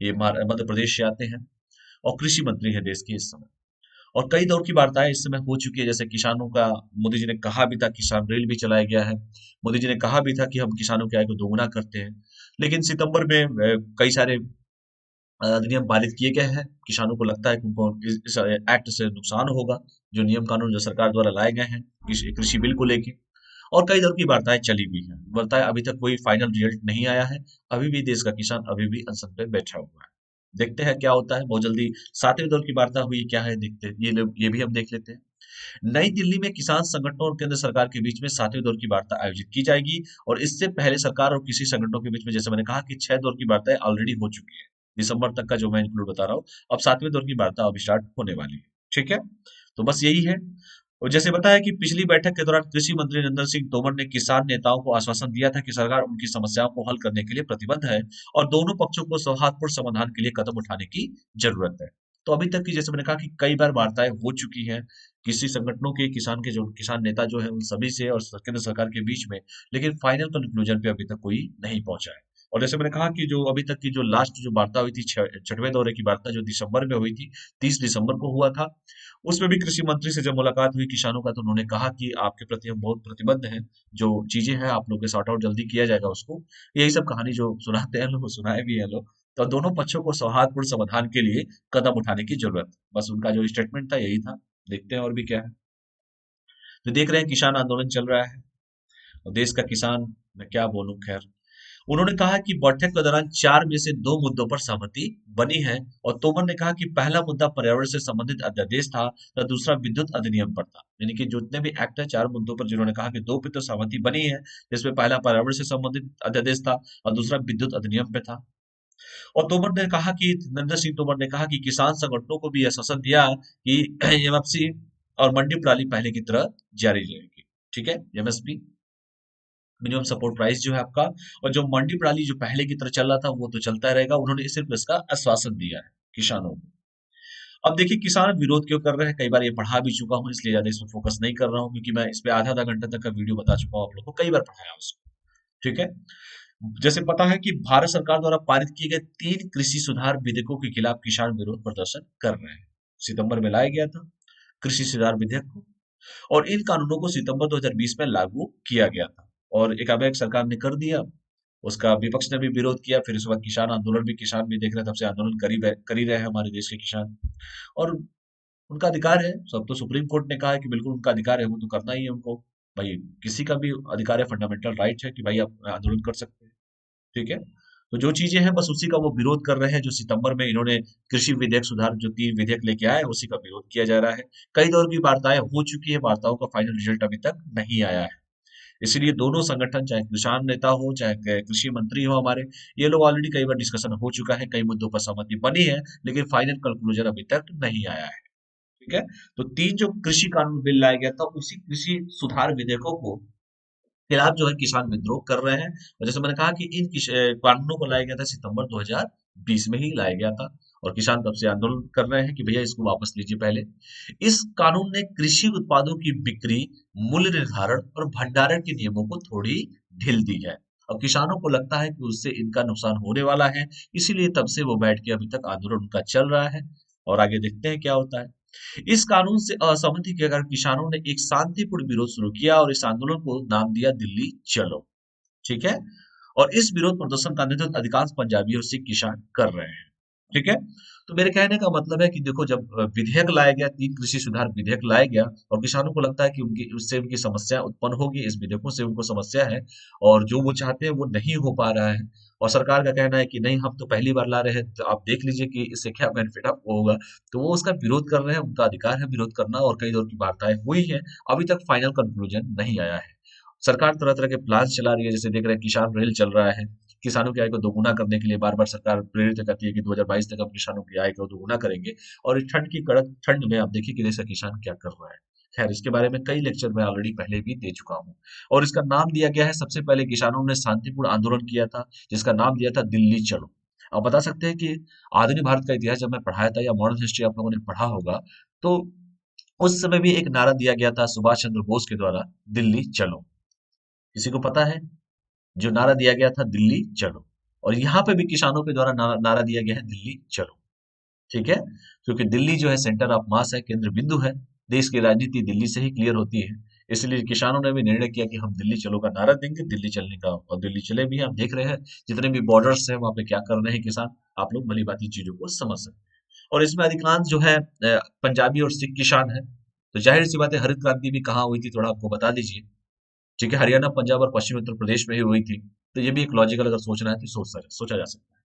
ये मध्य प्रदेश से आते हैं, और कृषि मंत्री है देश के इस समय। और कई दौर की वार्ताएं इस समय हो चुकी है, जैसे किसानों का, मोदी जी ने कहा भी था किसान रेल भी चलाया गया है, मोदी जी ने कहा भी था कि हम किसानों की आय को दोगुना करते हैं। लेकिन सितंबर में कई सारे अधिनियम पारित किए गए हैं, किसानों को लगता है कि उनको इस एक्ट से नुकसान होगा, जो नियम कानून जो सरकार द्वारा लाए गए हैं कृषि कृषि बिल को लेके। और कई दौर की वार्ताएं चली भी हैं, वार्ताएं अभी तक कोई फाइनल रिजल्ट नहीं आया है, अभी भी देश का किसान अभी भी अनशन पे बैठा हुआ है। देखते हैं क्या होता है, बहुत जल्दी 7वें दौर की वार्ता हुई क्या है, देखते हैं, ये भी हम देख लेते हैं। नई दिल्ली में किसान संगठनों और केंद्र सरकार के बीच में 7वें दौर की वार्ता आयोजित की जाएगी, और इससे पहले सरकार और कृषि संगठनों के बीच में, जैसे मैंने कहा कि 6 दौर की वार्ताएं ऑलरेडी हो चुकी है, दिसंबर तक का जो मैं इंक्लूड बता रहा हूँ, अब 7वें दौर की वार्ता अब स्टार्ट होने वाली है। ठीक है, तो बस यही है। और जैसे बताया कि पिछली बैठक के दौरान कृषि मंत्री नरेंद्र सिंह तोमर ने किसान नेताओं को आश्वासन दिया था कि सरकार उनकी समस्याओं को हल करने के लिए प्रतिबद्ध है और दोनों पक्षों को सौहार्दपूर्ण समाधान के लिए कदम उठाने की जरूरत है। तो अभी तक की जैसे मैंने कहा कि कई बार वार्ताएं हो चुकी हैं किसी संगठनों के जो किसान नेता जो है उन सभी से और केंद्र सरकार के बीच में, लेकिन फाइनल कंक्लूजन पे अभी तक कोई नहीं पहुंचा है। और जैसे मैंने कहा कि जो अभी तक की जो लास्ट जो वार्ता हुई थी, छठवें दौरे की वार्ता जो दिसंबर में हुई थी, 30 दिसंबर को हुआ था, उसमें भी कृषि मंत्री से जब मुलाकात हुई किसानों का, तो उन्होंने कहा कि आपके प्रति हम बहुत प्रतिबद्ध हैं, जो चीजें हैं आप लोगों के सॉर्ट आउट जल्दी किया जाएगा उसको। यही सब कहानी जो सुनाते हैं लोग, सुनाए भी हैं लोग। तो दोनों पक्षों को सौहार्दपूर्ण समाधान के लिए कदम उठाने की जरूरत है। बस उनका जो स्टेटमेंट था यही था। देखते हैं और भी क्या है। तो देख रहे हैं किसान आंदोलन चल रहा है और देश का किसान, मैं क्या बोलूं, खैर। उन्होंने कहा कि बैठक के दौरान 4 में से 2 मुद्दों पर सहमति बनी है और तोमर ने कहा कि पहला मुद्दा पर्यावरण से संबंधित अध्यादेश था तो दूसरा विद्युत अधिनियम पर था। यानी कि जितने भी एक्ट है 4 मुद्दों पर जिन्होंने कहा कि 2 पे तो सहमति बनी है, जिसमें पहला पर्यावरण से संबंधित अध्यादेश था और दूसरा विद्युत अधिनियम पे था। और तोमर ने कहा कि नरेंद्र सिंह तोमर ने कहा कि किसान संगठनों को भी आश्वासन दिया कि एमएफसी और मंडी प्रणाली पहले की तरह जारी रहेगी। ठीक है, एमएसपी, मिनिमम सपोर्ट प्राइस जो है आपका, और जो मंडी प्रणाली जो पहले की तरह चल रहा था वो तो चलता रहेगा। उन्होंने सिर्फ इसका आश्वासन दिया है किसानों को। अब देखिए किसान विरोध क्यों कर रहे हैं, कई बार ये पढ़ा भी चुका हूँ, इसलिए ज्यादा इसमें फोकस नहीं कर रहा हूँ, क्योंकि मैं इस पे आधा आधा घंटा तक का वीडियो बता चुका हूँ, आप लोगों को कई बार पढ़ाया उसको। ठीक है, जैसे पता है कि भारत सरकार द्वारा पारित किए गए 3 कृषि सुधार विधेयकों के खिलाफ किसान विरोध प्रदर्शन कर रहे हैं। सितंबर में लाया गया था कृषि सुधार विधेयक को, और इन कानूनों को सितंबर 2020 में लागू किया गया था और एकाएक सरकार ने कर दिया। उसका विपक्ष ने भी विरोध किया, फिर उसके बाद किसान आंदोलन भी, किसान भी देख रहे हैं तब से आंदोलन कर ही रहे हैं हमारे देश के किसान। और उनका अधिकार है, सब तो सुप्रीम कोर्ट ने कहा है कि बिल्कुल उनका अधिकार है, वो तो करना ही है उनको। भाई किसी का भी अधिकार है, फंडामेंटल राइट है कि भाई आप आंदोलन कर सकते हैं। ठीक है, तो जो चीजें हैं बस उसी का वो विरोध कर रहे हैं, जो सितंबर में इन्होंने कृषि विधेयक सुधार जो 3 विधेयक लेके आए उसी का विरोध किया जा रहा है। कई दौर की वार्ताएं हो चुकी है, वार्ताओं का फाइनल रिजल्ट अभी तक नहीं आया है। इसीलिए दोनों संगठन, चाहे किसान नेता हो चाहे कृषि मंत्री हो हमारे, ये लोग ऑलरेडी कई बार डिस्कशन हो चुका है, कई मुद्दों पर सहमति बनी है, लेकिन फाइनल कंक्लूजन अभी तक नहीं आया है। ठीक है, तो 3 जो कृषि कानून बिल लाया गया था उसी कृषि सुधार विधेयकों को खिलाफ जो है किसान विद्रोह कर रहे हैं। और जैसे मैंने कहा कि इन कानूनों को लाया गया था सितंबर 2020 में ही लाया गया था, और किसान तब से आंदोलन कर रहे हैं कि भैया इसको वापस लीजिए पहले। इस कानून ने कृषि उत्पादों की बिक्री, मूल्य निर्धारण और भंडारण के नियमों को थोड़ी ढील दी है। अब किसानों को लगता है कि उससे इनका नुकसान होने वाला है, इसीलिए तब से वो बैठ के अभी तक आंदोलन उनका चल रहा है, और आगे देखते हैं क्या होता है। इस कानून से असहमति के कारण किसानों ने एक शांतिपूर्ण विरोध शुरू किया और इस आंदोलन को नाम दिया दिल्ली चलो। ठीक है, और इस विरोध प्रदर्शन का नेतृत्व अधिकांश पंजाबी और सिख किसान कर रहे हैं। ठीक है, तो मेरे कहने का मतलब है कि देखो, जब विधेयक लाया गया, 3 कृषि सुधार विधेयक लाया गया, और किसानों को लगता है कि उनकी उससे उनकी समस्या उत्पन्न होगी, इस विधेयकों से उनको समस्या है, और जो वो चाहते हैं वो नहीं हो पा रहा है, और सरकार का कहना है कि नहीं हम तो पहली बार ला रहे हैं, तो आप देख लीजिए कि इससे क्या बेनिफिट आपको होगा। तो वो उसका विरोध कर रहे हैं, उनका अधिकार है विरोध करना, और कई दौर की वार्ताएं हुई है, अभी तक फाइनल कंक्लूजन नहीं आया है। सरकार तरह तरह के प्लान चला रही है, जैसे देख रहे हैं किसान रेल चल रहा है, किसानों की आय को दोगुना करने के लिए बार बार सरकार प्रेरित करती है कि 2022 तक हम किसानों की आय को दोगुना करेंगे। और इस ठंड की कड़क ठंड में आप देखिए कि देश का किसान क्या कर रहा है। खैर, इसके बारे में कई लेक्चर मैं ऑलरेडी पहले भी दे चुका हूँ, और इसका नाम दिया गया है, सबसे पहले किसानों ने शांतिपूर्ण आंदोलन किया था जिसका नाम दिया था दिल्ली चलो। आप बता सकते हैं कि आधुनिक भारत का इतिहास जब मैं पढ़ाया था, या मॉडर्न हिस्ट्री आप लोगों ने पढ़ा होगा, तो उस समय भी एक नारा दिया गया था सुभाष चंद्र बोस के द्वारा, दिल्ली चलो। किसी को पता है जो नारा दिया गया था, दिल्ली चलो? और यहाँ पे भी किसानों के द्वारा नारा दिया गया है, दिल्ली चलो। ठीक है, क्योंकि दिल्ली जो है सेंटर ऑफ मास है, केंद्र बिंदु है, देश की राजनीति दिल्ली से ही क्लियर होती है। इसलिए किसानों ने भी निर्णय किया कि हम दिल्ली चलो का नारा देंगे, दिल्ली चलने का, और दिल्ली चले भी। आप देख रहे हैं जितने भी बॉर्डर्स हैं वहां पे क्या कर रहे हैं किसान, आप लोग भली भांति चीजों को समझ सकते हैं। और इसमें अधिकांश जो है पंजाबी और सिख किसान है, तो जाहिर सी बात है हरित क्रांति भी कहाँ हुई थी, थोड़ा आपको बता दीजिए। ठीक है, हरियाणा, पंजाब और पश्चिमी उत्तर प्रदेश में ही हुई थी। तो ये भी एक लॉजिकल अगर सोचना है तो सोचा जा सकता है।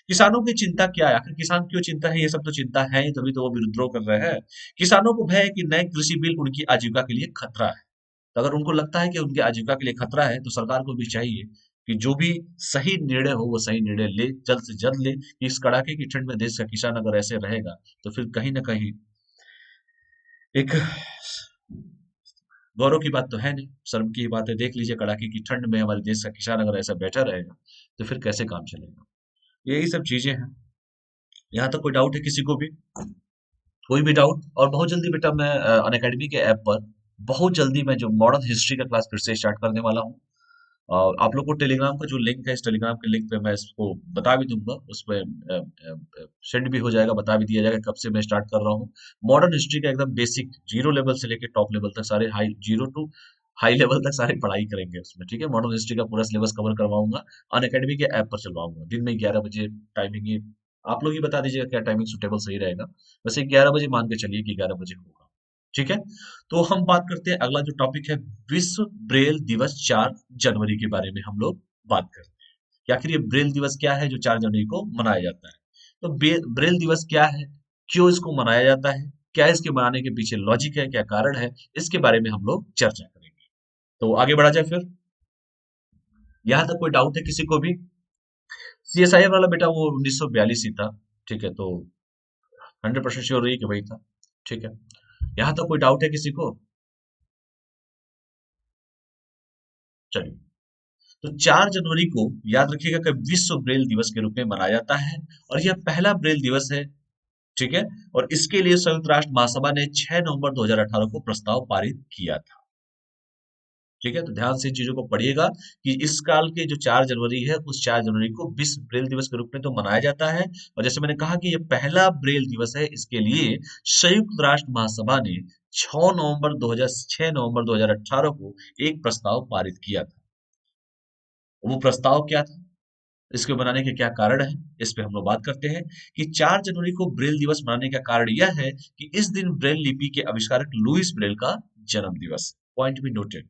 किसानों की चिंता क्या है, आखिर किसान क्यों चिंता है, ये सब तो चिंता है ही, तभी तो वो विद्रोह कर रहे हैं। किसानों को भय है कि नए कृषि बिल उनकी आजीविका के लिए खतरा है। तो अगर उनको लगता है कि उनकी आजीविका के लिए खतरा है, तो सरकार को भी चाहिए कि जो भी सही निर्णय हो वो सही निर्णय ले, जल्द से जल्द ले, कि इस कड़ाके की ठंड में देश का किसान अगर ऐसे रहेगा तो फिर कहीं ना कहीं एक गौरव की बात तो है नहीं, शर्म की बात है। देख लीजिए कड़ाके की ठंड में हमारे देश का किसान अगर ऐसा बैठा रहेगा तो फिर कैसे काम चलेगा। यही सब चीजें हैं। यहाँ तक कोई डाउट है किसी को भी? कोई भी डाउट? और बहुत जल्दी बेटा मैं अनअकैडमी के ऐप पर बहुत जल्दी मैं जो मॉडर्न हिस्ट्री का क्लास फिर से स्टार्ट करने वाला हूँ। और आप लोग को टेलीग्राम का जो लिंक है, इस टेलीग्राम के लिंक पे मैं इसको बता भी दूंगा, उस पे सेंड भी हो जाएगा, बता भी दिया जाएगा कब से मैं स्टार्ट कर रहा हूँ। मॉडर्न हिस्ट्री का एकदम बेसिक जीरो लेवल से लेके टॉप लेवल तक सारे high, zero to high level तक सारी पढ़ाई करेंगे उसमें, ठीक है। मॉडर्न हिस्ट्री का पूरा सिलेबस कवर करवाऊंगा, अनअकैडमी के ऐप पर चलवाऊंगा। दिन में 11 बजे टाइमिंग ये आप लोग ही बता दीजिएगा क्या टाइमिंग सुटेबल सही रहेगा। वैसे 11 बजे मान के चलिए कि 11 बजे होगा, ठीक है। तो हम बात करते हैं, अगला जो टॉपिक है विश्व ब्रेल दिवस 4 जनवरी के बारे में हम लोग बात करते हैं कि आखिर ये ब्रेल दिवस क्या है जो 4 जनवरी को मनाया जाता है। तो ब्रेल दिवस क्या है, क्यों इसको मनाया जाता है, क्या इसके मनाने के पीछे लॉजिक है, क्या कारण है, इसके बारे में हम लोग चर्चा करेंगे। तो आगे बढ़ा जाए फिर। यहाँ तक कोई डाउट है किसी को भी? सीएसआईआर वाला बेटा वो 1942 ही था, ठीक है। तो 100% श्योर रही कि वही था, ठीक है। यहाँ तक कोई डाउट है किसी को? चलिए, तो 4 जनवरी को याद रखिएगा कि विश्व ब्रेल दिवस के रूप में मनाया जाता है, और यह पहला ब्रेल दिवस है, ठीक है। और इसके लिए संयुक्त राष्ट्र महासभा ने 6 नवंबर 2018 को प्रस्ताव पारित किया था, ठीक है। तो ध्यान से इन चीजों को पढ़िएगा कि इस काल के जो 4 जनवरी है, उस 4 जनवरी को विश्व ब्रेल दिवस के रूप में तो मनाया जाता है। और जैसे मैंने कहा कि यह पहला ब्रेल दिवस है, इसके लिए संयुक्त राष्ट्र महासभा ने 6 नवंबर 2018 को एक प्रस्ताव पारित किया था। वो प्रस्ताव क्या था, इसके बनाने के क्या कारण है, इस पे हम लोग बात करते हैं। कि 4 जनवरी को ब्रेल दिवस मनाने का कारण यह है कि इस दिन ब्रेल लिपि के आविष्कारक लुईस ब्रेल का जन्म दिवस। Point be noted.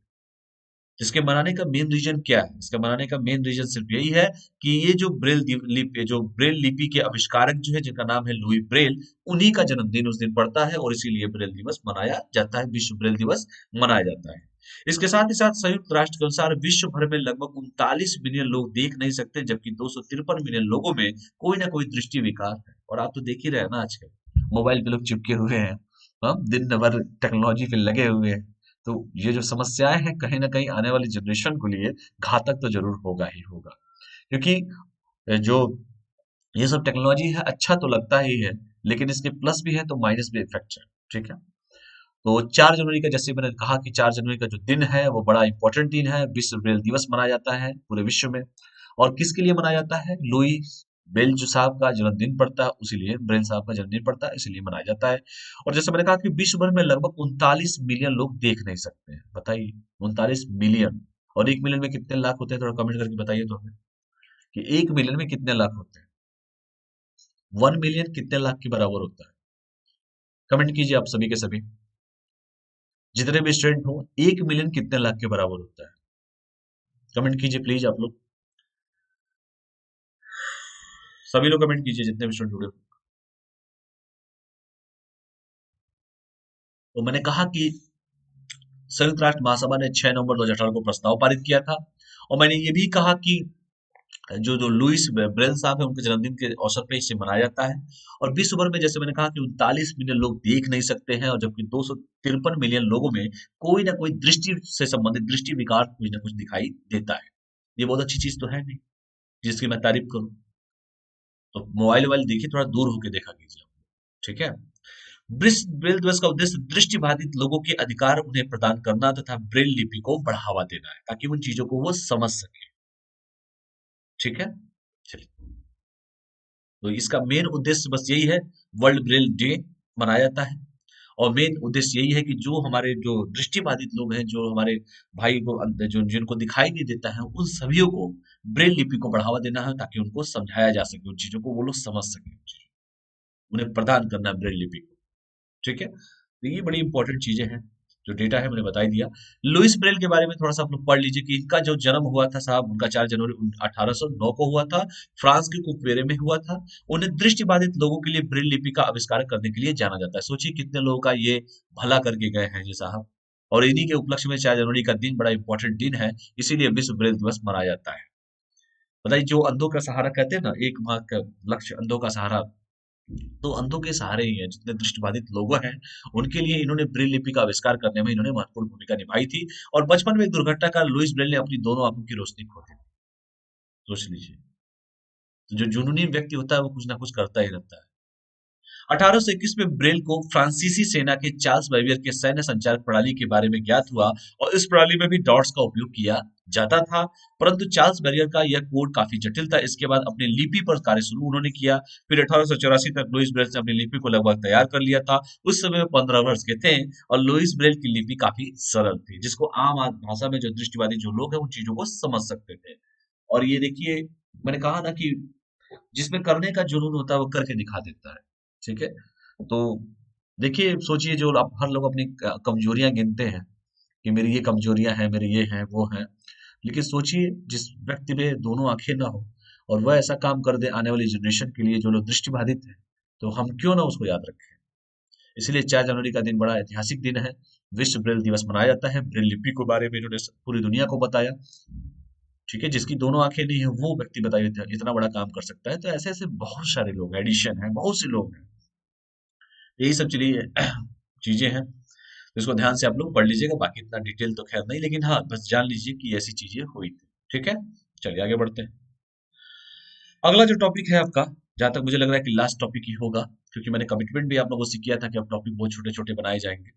इसके मनाने का मेन रीजन क्या है? इसका मनाने का मेन रीजन सिर्फ यही है कि ये जो लिपि, जो ब्रेल लिपि के आविष्कारक जो है, जिनका नाम है लुई ब्रेल, उन्हीं का जन्मदिन उस दिन पड़ता है, और इसीलिए ब्रेल दिवस मनाया जाता है, विश्व ब्रेल दिवस मनाया जाता है। इसके साथ ही साथ संयुक्त राष्ट्र के अनुसार विश्व भर में लगभग 39 मिलियन लोग देख नहीं सकते, जबकि 253 मिलियन लोगों में कोई ना कोई दृष्टि विकार है। और आप तो देख ही रहे हैं ना, आजकल मोबाइल पे लोग चिपके हुए हैं, हम दिन भर टेक्नोलॉजी पे लगे हुए हैं। तो ये जो समस्याएं हैं कहीं ना कहीं आने वाली जनरेशन के लिए घातक तो जरूर होगा ही होगा, क्योंकि जो ये सब टेक्नोलॉजी है अच्छा तो लगता ही है, लेकिन इसके प्लस भी है तो माइनस भी इफेक्ट है, ठीक है। तो 4 जनवरी का, जैसे मैंने कहा कि 4 जनवरी का जो दिन है वो बड़ा इंपॉर्टेंट दिन है, विश्व ब्रेल दिवस मनाया जाता है पूरे विश्व में। और किसके लिए मनाया जाता है? लुई ब्रेल जो साहब का जन्मदिन पड़ता है, उसीलिए ब्रेल साहब का जन्मदिन पड़ता है, इसीलिए मनाया जाता है। और जैसे मैंने कहा कि विश्व भर में लगभग 39 मिलियन लोग देख नहीं सकते हैं, बताइए 39 मिलियन। और 1 मिलियन में कितने लाख होते हैं, थोड़ा कमेंट करके बताइए तो हमें कि 1 मिलियन में कितने लाख होते हैं। 1 मिलियन कितने लाख के बराबर होता है? कमेंट कीजिए आप सभी के सभी, जितने भी स्टूडेंट हो, 1 मिलियन कितने लाख के बराबर होता है? कमेंट कीजिए प्लीज आप लोग, सभी लोग कमेंट कीजिए जितने भी स्टूडेंट जुड़े हो। तो मैंने कहा कि संयुक्त राष्ट्र महासभा ने 6 नवंबर 2018 को प्रस्ताव पारित किया था। और मैंने ये भी कहा कि जो जो लुईस ब्रेल साहब है, उनके जन्मदिन के अवसर पे इसे मनाया जाता है। और विश्व भर में जैसे मैंने कहा कि 39 मिलियन लोग देख नहीं सकते हैं, और जबकि 253 मिलियन लोगों में कोई ना कोई दृष्टि से संबंधित दृष्टि विकार कुछ ना कुछ दिखाई देता है। ये बहुत अच्छी चीज तो है नहीं जिसकी मैं तारीफ करूं। तो मोबाइल वोबाइल देखिए, थोड़ा दूर होकर देखा कीजिए, ठीक है। ब्रेल दिवस का उद्देश्य दृष्टिबाधित लोगों के अधिकार उन्हें प्रदान करना तथा ब्रेल लिपि को बढ़ावा देना है, ताकि उन चीजों को वो समझ सके, ठीक है। चलिए, तो इसका मेन उद्देश्य बस यही है, वर्ल्ड ब्रेल डे मनाया जाता है। और मेन उद्देश्य यही है कि जो हमारे जो दृष्टिबाधित लोग हैं, जो हमारे भाई को जो जिनको दिखाई नहीं देता है, उन सभी को ब्रेल लिपि को बढ़ावा देना है, ताकि उनको समझाया जा सके, उन चीजों को वो लोग समझ सके, उन्हें प्रदान करना है ब्रेल लिपि को, ठीक है। तो ये बड़ी इंपॉर्टेंट चीजें हैं, जो डेटा है मैंने बता ही दिया। लुइस ब्रेल के बारे में थोड़ा सा आप लोग पढ़ लीजिए कि इनका जो जन्म हुआ था साहब, उनका 4 जनवरी 1809 को हुआ था, फ्रांस के कुपवेरे में हुआ था। उन्हें दृष्टिबाधित लोगों के लिए ब्रेल लिपि का आविष्कार करने के लिए जाना जाता है। सोचिए कितने लोगों का ये भला करके गए हैं ये साहब। और इन्हीं के उपलक्ष्य में 4 जनवरी का दिन बड़ा इंपॉर्टेंट दिन है, इसीलिए विश्व ब्रेल दिवस मनाया जाता है। बताइए, जो अंधों का सहारा कहते हैं ना, एक माँ का लक्ष्य अंधों का सहारा, तो अंधों के सहारे ही है, जितने दृष्टिबाधित लोग हैं उनके लिए इन्होंने ब्रेल लिपि का आविष्कार करने में इन्होंने महत्वपूर्ण भूमिका निभाई थी। और बचपन में एक दुर्घटना का लुइस ब्रेल ने अपनी दोनों आंखों की रोशनी खो दी। सोच लीजिए। तो जो जुनूनी व्यक्ति होता है वो कुछ ना कुछ करता ही रहता है। 1821 में ब्रेल को फ्रांसीसी सेना के चार्ल्स बैवियर के सैन्य संचार प्रणाली के बारे में ज्ञात हुआ और इस प्रणाली में भी डॉट्स का उपयोग किया जाता था। परंतु चार्ल्स बैरियर का यह कोड काफी जटिल था। इसके बाद अपनी लिपि पर कार्य शुरू उन्होंने किया। फिर 1884 तक लुइस ब्रेल ने अपनी लिपि को लगभग तैयार कर लिया था। उस समय वो 15 वर्ष के थे और लुइस ब्रेल की लिपि काफी सरल थी, जिसको आम भाषा में जो दृष्टिवादी जो लोग हैं उन चीजों को समझ सकते थे। और ये देखिए, मैंने कहा ना कि जिसमें करने का जुनून होता है वो करके दिखा देता है। ठीक है। तो देखिए, सोचिए, जो आप हर लोग अपनी कमजोरियां गिनते हैं कि मेरी ये कमजोरियां हैं, मेरे ये हैं वो हैं, लेकिन सोचिए जिस व्यक्ति में दोनों आंखें ना हो और वह ऐसा काम कर दे आने वाली जनरेशन के लिए जो लोग दृष्टिबाधित हैं, तो हम क्यों ना उसको याद रखें। इसलिए 4 जनवरी का दिन बड़ा ऐतिहासिक दिन है। विश्व ब्रेल दिवस मनाया जाता है। ब्रेल लिपि के बारे में इन्होंने पूरी दुनिया को बताया। ठीक है। जिसकी दोनों आंखें नहीं है वो व्यक्ति बताइए इतना बड़ा काम कर सकता है। तो ऐसे ऐसे बहुत सारे लोग, एडिशन है, बहुत से लोग हैं। यही सब चलिए चीजें हैं, तो इसको ध्यान से आप लोग पढ़ लीजिएगा। बाकी इतना डिटेल तो खैर नहीं, लेकिन हाँ बस जान लीजिए कि ऐसी चीजें हुई थी। ठीक है। चलिए आगे बढ़ते हैं। अगला जो टॉपिक है आपका, जहां तक मुझे लग रहा है कि लास्ट टॉपिक ही होगा, क्योंकि मैंने कमिटमेंट भी आप लोगों से किया था कि अब टॉपिक बहुत छोटे छोटे बनाए जाएंगे।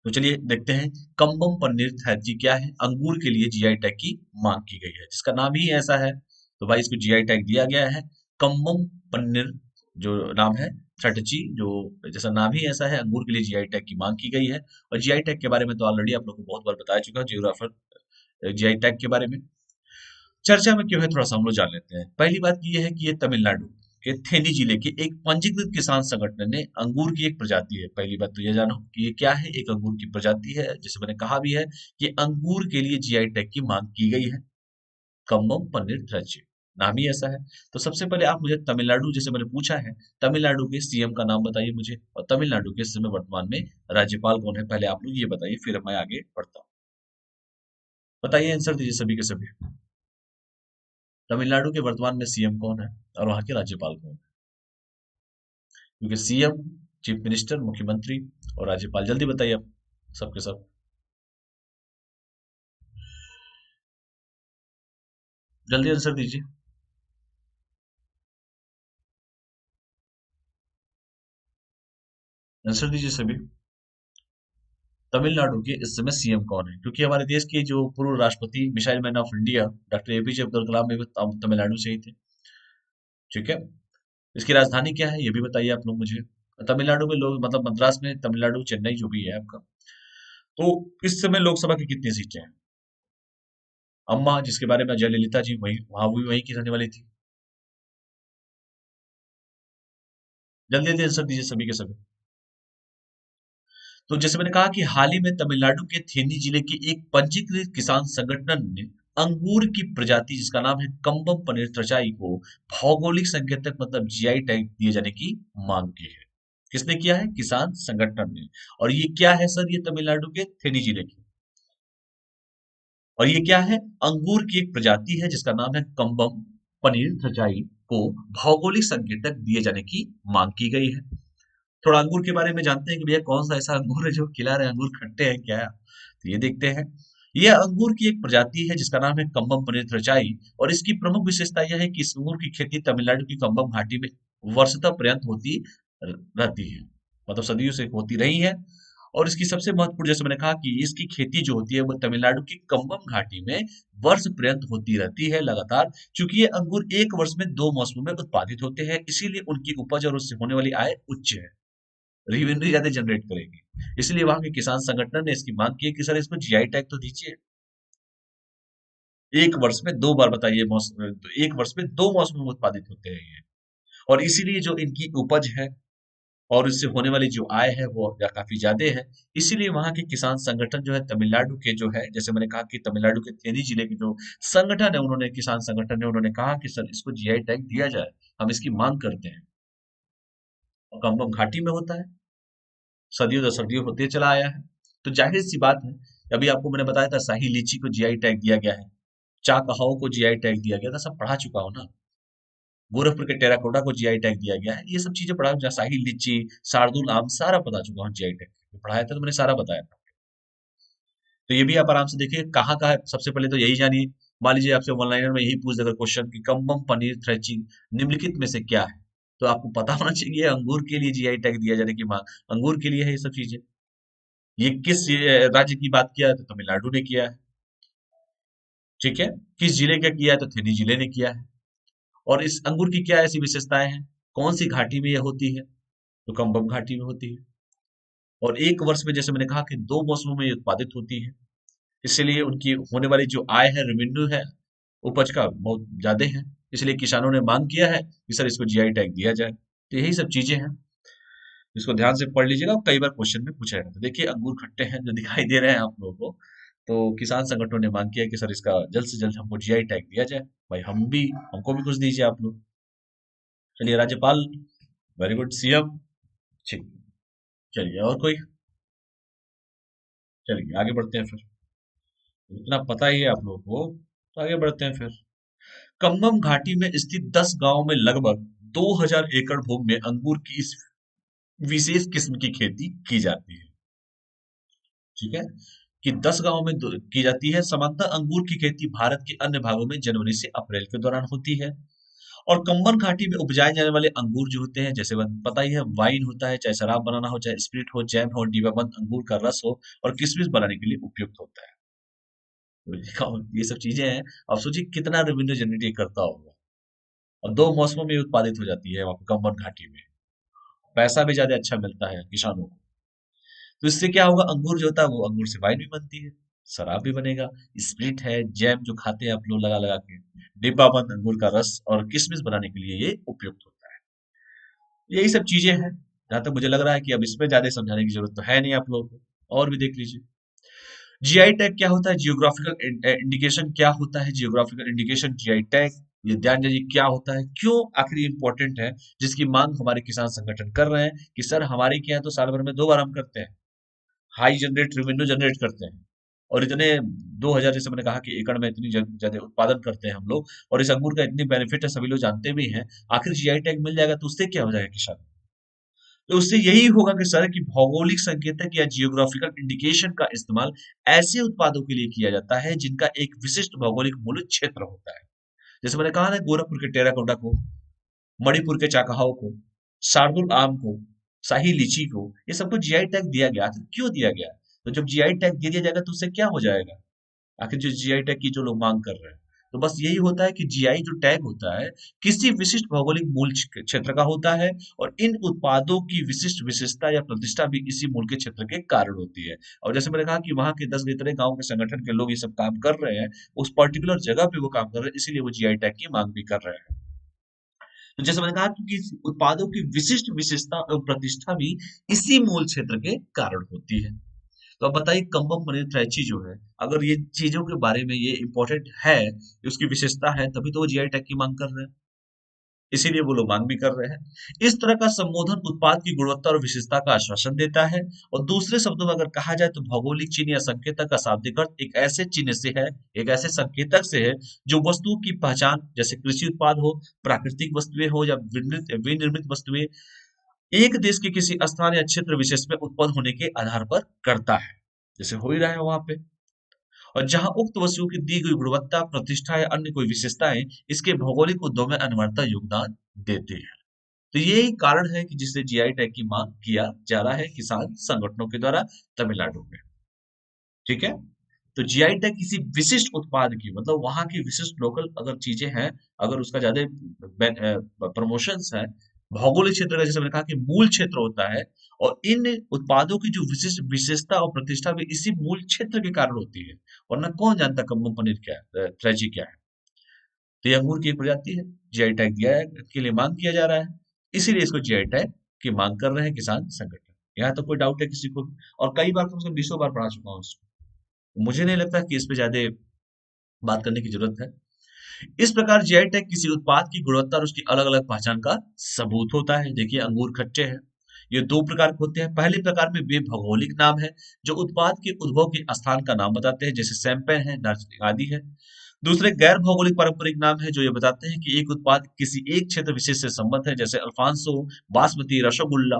तो चलिए देखते हैं। कम्बम पनीर थैरची क्या है। अंगूर के लिए जीआई टैग की मांग की गई है, जिसका नाम ही ऐसा है, तो भाई इसको जीआई टैग दिया गया है। कम्बम पनीर जो नाम है, थ्रेटची जो जैसा नाम ही ऐसा है, अंगूर के लिए जीआई टैग की मांग की गई है। और जीआई टैग के बारे में तो ऑलरेडी आप लोग को बहुत बार बताया चुका हूं, जियोग्राफर जीआई टैग के बारे में चर्चा में क्यों है, थोड़ा सा हम लोग जान लेते हैं। पहली बात ये है कि ये तमिलनाडु के थेनी जिले के एक पंजीकृत किसान संगठन ने अंगूर की एक प्रजाति है। पहली बात तो ये जानो कि ये क्या है, एक अंगूर की प्रजाति है, जैसे मैंने कहा भी है कि अंगूर के लिए जीआई टैग की मांग की गई है। कम्बम पनीर द्रज्य नाम ही ऐसा है। तो सबसे पहले आप मुझे तमिलनाडु, जैसे मैंने पूछा है, तमिलनाडु के सीएम का नाम बताइए मुझे, और तमिलनाडु के इस समय वर्तमान में राज्यपाल कौन है, पहले आप लोग ये बताइए, फिर मैं आगे बढ़ता हूँ। बताइए, आंसर दीजिए सभी के सभी। तमिलनाडु के वर्तमान में सीएम कौन है और वहां के राज्यपाल कौन है? क्योंकि सीएम, चीफ मिनिस्टर, मुख्यमंत्री और राज्यपाल, जल्दी बताइए आप सबके सब। जल्दी आंसर दीजिए। आंसर दीजिए सभी। तमिलनाडु के इस समय सीएम कौन है? क्योंकि हमारे देश के जो पूर्व राष्ट्रपति, missile man of India, doctor APJ Abdul Kalam भी तमिलनाडु से ही थे। ठीक है। इसकी राजधानी क्या है ये भी बताइए आप लोग मुझे। तमिलनाडु में लोग, मतलब मद्रास में, तमिलनाडु, चेन्नई जो भी है आपका, तो इस समय लोकसभा की कितनी सीटें हैं? अम्मा, जिसके बारे में जयललिता जी वही, वहां भी वहीं की रहने वाली थी। जल्दी जल्दी आंसर दीजिए सभी के सभी। तो जैसे मैंने कहा कि हाल ही में तमिलनाडु के थेनी जिले के एक पंजीकृत किसान संगठन ने अंगूर की प्रजाति जिसका नाम है कम्बम पनीर त्रचाई को भौगोलिक संकेतक मतलब जीआई टैग दिए जाने की मांग की है। किसने किया है? किसान संगठन ने। और ये क्या है सर? ये तमिलनाडु के थेनी जिले की, और ये क्या है? अंगूर की एक प्रजाति है जिसका नाम है कम्बम पनीर त्रचाई को भौगोलिक संकेतक दिए जाने की मांग की गई है। थोड़ा अंगूर के बारे में जानते हैं कि भैया कौन सा ऐसा अंगूर है जो खिला रहे अंगूर खट्टे हैं क्या? तो ये देखते हैं। यह अंगूर की एक प्रजाति है जिसका नाम है कम्बम पनित्रचाई, और इसकी प्रमुख विशेषता यह है कि इस अंगूर की खेती तमिलनाडु की कम्बम घाटी में वर्षता पर्यंत होती रहती है, मतलब सदियों से होती रही है। और इसकी सबसे महत्वपूर्ण, जैसे मैंने कहा कि इसकी खेती जो होती है वो तमिलनाडु की कम्बम घाटी में वर्ष पर्यंत होती रहती है लगातार। चूंकि ये अंगूर एक वर्ष में 2 मौसमों में उत्पादित होते हैं, इसीलिए उनकी उपज और उससे होने वाली आय उच्च है, रेवेन्यू ज्यादा जनरेट करेगी। इसलिए वहां के किसान संगठन ने इसकी मांग की है कि सर इसको जीआई टैग तो दीजिए। एक वर्ष में 2 बार, बताइए, मौसम, एक वर्ष में 2 मौसम में उत्पादित होते हैं ये, और इसीलिए जो इनकी उपज है और इससे होने वाली जो आय है वो काफी ज्यादा है। इसीलिए वहां के किसान संगठन जो है तमिलनाडु के जो है, जैसे मैंने कहा कि तमिलनाडु के थेनी जिले के जो संगठन है, उन्होंने, किसान संगठन है, उन्होंने कहा कि सर इसको जीआई टैग दिया जाए, हम इसकी मांग करते हैं। और कम्बम घाटी में होता है, सदियों दर सदियों होते चला आया है। तो जाहिर सी बात है, अभी आपको मैंने बताया था शाही लीची को जीआई टैग दिया गया है, चाकहाओ को जीआई टैग दिया गया था, सब पढ़ा चुका हो ना। गोरखपुर के टेराकोटा को जीआई टैग दिया गया है। ये सब चीजें पढ़ा, जहाँ शाही लीची, शार्दुल आम, सारा बता चुका हूँ जीआई टैग पढ़ाया था तो मैंने सारा बताया था। तो ये भी आप आराम से देखिए कहाँ कहाँ है। सबसे पहले तो यही जानिए, मान लीजिए आपसे वन लाइनर में यही पूछ देगा क्वेश्चन कि कम्बम पनीर थ्रेचिंग निम्नलिखित में से क्या है, तो आपको पता होना चाहिए अंगूर के लिए जीआई टैग दिया जाने की मांग अंगूर के लिए है ये सब चीजें। ये किस राज्य की बात किया है तो तमिलनाडु ने किया है। ठीक है, किस जिले का किया है तो थेनी जिले ने किया है। और इस अंगूर की क्या ऐसी विशेषताएं हैं, कौन सी घाटी में यह होती है, तो कम्बम घाटी में होती है। और एक वर्ष में जैसे मैंने कहा कि दो मौसमों में ये उत्पादित होती है, इसलिए उनकी होने वाली जो आय है, रेवेन्यू है, उपज का बहुत ज्यादा है। इसलिए किसानों ने मांग किया है कि सर इसको जीआई टैग दिया जाए। तो यही सब चीजें हैं, इसको ध्यान से पढ़ लीजिएगा, कई बार क्वेश्चन में पूछा जाता है। तो देखिए अंगूर खट्टे हैं जो दिखाई दे रहे हैं आप लोगों को, तो किसान संगठनों ने मांग किया कि सर इसका जल्द से जल्द हमको जीआई टैग दिया जाए। भाई हमको भी कुछ दीजिए आप लोग। चलिए राज्यपाल, वेरी गुड, सीएम, ठीक। चलिए और कोई, चलिए आगे बढ़ते हैं फिर। इतना पता ही है आप लोगों को, तो आगे बढ़ते हैं फिर। कम्बम घाटी में स्थित 10 गांवों में लगभग 2000 एकड़ भूमि में अंगूर की इस विशेष किस्म की खेती की जाती है। ठीक है, कि 10 गांवों में की जाती है। सामान्यतः अंगूर की खेती भारत के अन्य भागों में जनवरी से अप्रैल के दौरान होती है। और कंबन घाटी में उपजाए जाने वाले अंगूर जो होते हैं, जैसे पता ही है, वाइन होता है, चाहे शराब बनाना हो, चाहे स्पिरिट हो, जैम हो, डिब्बाबंद अंगूर का रस हो, और किशमिश बनाने के लिए उपयुक्त होता है। तो ये सब चीजें हैं। अब सोचिए कितना रेवेन्यू जनरेट ये करता होगा। और दो मौसमों में उत्पादित हो जाती है वहाँ पे कंबन घाटी में, पैसा भी ज्यादा अच्छा मिलता है किसानों को। तो इससे क्या होगा, अंगूर जो होता है वो अंगूर से वाइन भी बनती है, शराब भी बनेगा, स्प्रिट है, जैम जो खाते हैं आप लोग लगा लगा के, डिब्बा बंद अंगूर का रस और किशमिश बनाने के लिए ये उपयुक्त होता है। यही सब चीजें हैं। जहां तक मुझे लग रहा है कि अब इसमें ज्यादा समझाने की जरूरत तो है नहीं आप लोगों को, और भी देख लीजिए। जीआई टैग क्या होता है, जियोग्राफिकल इंडिकेशन क्या होता है, जियोग्राफिकल इंडिकेशन जीआई टैग, ये ध्यान दीजिए क्या होता है, क्यों आखिर इंपॉर्टेंट है, जिसकी मांग हमारे किसान संगठन कर रहे हैं कि सर हमारे क्या है तो साल भर में 2 बार हम करते हैं, हाई जनरेट रेवेन्यू जनरेट करते हैं। और इतने 2000 जैसे मैंने कहा कि एकड़ में इतनी ज्यादा उत्पादन करते हैं हम लोग, और इस अंगूर का इतनी बेनिफिट है सभी लोग जानते भी हैं। आखिर जीआई टैग मिल जाएगा तो उससे क्या हो जाएगा किसान, तो उससे यही होगा कि सर की भौगोलिक संकेतक या जियोग्राफिकल इंडिकेशन का इस्तेमाल ऐसे उत्पादों के लिए किया जाता है जिनका एक विशिष्ट भौगोलिक मूल क्षेत्र होता है। जैसे मैंने कहा ना, गोरखपुर के टेराकोटा को, मणिपुर के चाकहाव को, शार्दुल आम को, शाही लीची को, ये सबको जीआई टैग दिया गया। आखिर क्यों दिया गया, तो जब जीआई टैग दे दिया जाएगा तो उससे क्या हो जाएगा, आखिर जो जीआई टैग की जो लोग मांग कर रहे हैं, तो बस यही होता है कि जीआई जो टैग होता है किसी विशिष्ट भौगोलिक मूल क्षेत्र का होता है, और इन उत्पादों की विशिष्ट विशेषता या प्रतिष्ठा भी इसी मूल के क्षेत्र के कारण होती है। और जैसे मैंने कहा कि वहां के 10 इतने गांव के संगठन के लोग ये सब काम कर रहे हैं, उस पर्टिकुलर जगह पे वो काम कर रहे हैं, इसीलिए वो जीआई टैग की मांग भी कर रहे हैं। तो जैसे मैंने कहा कि उत्पादों की विशिष्ट विशेषता और प्रतिष्ठा भी इसी मूल क्षेत्र के कारण होती है। तो अब बताइए कम्बम पनीर फ्रैंचाइजी जो है, अगर ये चीजों के बारे में ये इंपॉर्टेंट है, उसकी विशेषता है, तभी तो वो जीआई टैग की मांग कर रहे हैं, इसीलिए वो लोग मांग भी कर रहे हैं। इस तरह का संबोधन उत्पाद की गुणवत्ता और विशेषता का आश्वासन देता है। और दूसरे शब्दों में अगर कहा जाए तो भौगोलिक चिन्ह या संकेतक का शाब्दिक अर्थ एक ऐसे चिन्ह से है, एक ऐसे संकेतक से है, जो वस्तुओं की पहचान, जैसे कृषि उत्पाद हो, प्राकृतिक वस्तुएं हो, या विनिर्मित वस्तुएं, एक देश के किसी स्थान या क्षेत्र विशेष में उत्पन्न होने के आधार पर करता है, जैसे हो ही रहा है वहां पे। और जहां उक्त वस्तुओं की दी गई गुणवत्ता, प्रतिष्ठा या अन्य कोई विशेषताएं इसके भौगोलिक उद्योग में अनिवार्यता योगदान देते हैं। तो यही कारण है कि जिससे जीआई टैग की मांग किया जा रहा है किसान संगठनों के द्वारा तमिलनाडु में। ठीक है, तो जीआई टैग किसी विशिष्ट उत्पाद की, मतलब वहां की विशिष्ट लोकल अगर चीजें हैं, अगर उसका ज्यादा प्रमोशंस है, भौगोलिक क्षेत्र का, जैसे मैंने कहा कि मूल क्षेत्र होता है, और इन उत्पादों की जो विशिष्ट विशेषता और प्रतिष्ठा भी इसी मूल क्षेत्र के कारण होती है। वरना कौन जानता कम्बम पनीर क्या है, फ्रेजी क्या है। तो ये अंगूर की एक प्रजाति है, जीआई टैग दिया है के लिए मांग किया जा रहा है, इसीलिए इसको जीआई टैग की मांग कर रहे हैं किसान संगठन। यहाँ तो कोई डाउट है किसी को भी? और कई बार, कम से कम 20 बार पढ़ा चुका हूँ इसको, मुझे नहीं लगता कि इस पे ज्यादा बात करने की जरूरत है। इस प्रकार जीआई टैग किसी उत्पाद की गुणवत्ता और उसकी अलग अलग पहचान का सबूत होता है। देखिए अंगूर खट्टे हैं, ये दो प्रकार के होते हैं। पहले प्रकार में वे भौगोलिक नाम है, जो उत्पाद के उद्भव के स्थान का नाम बताते हैं, जैसे सैंपेन है, दार्जिलिंग आदि है। दूसरे गैर भौगोलिक पारंपरिक नाम है जो ये बताते हैं कि एक उत्पाद किसी एक क्षेत्र विशेष से संबद्ध है, जैसे अल्फांसो, बासमती, रसगुल्ला।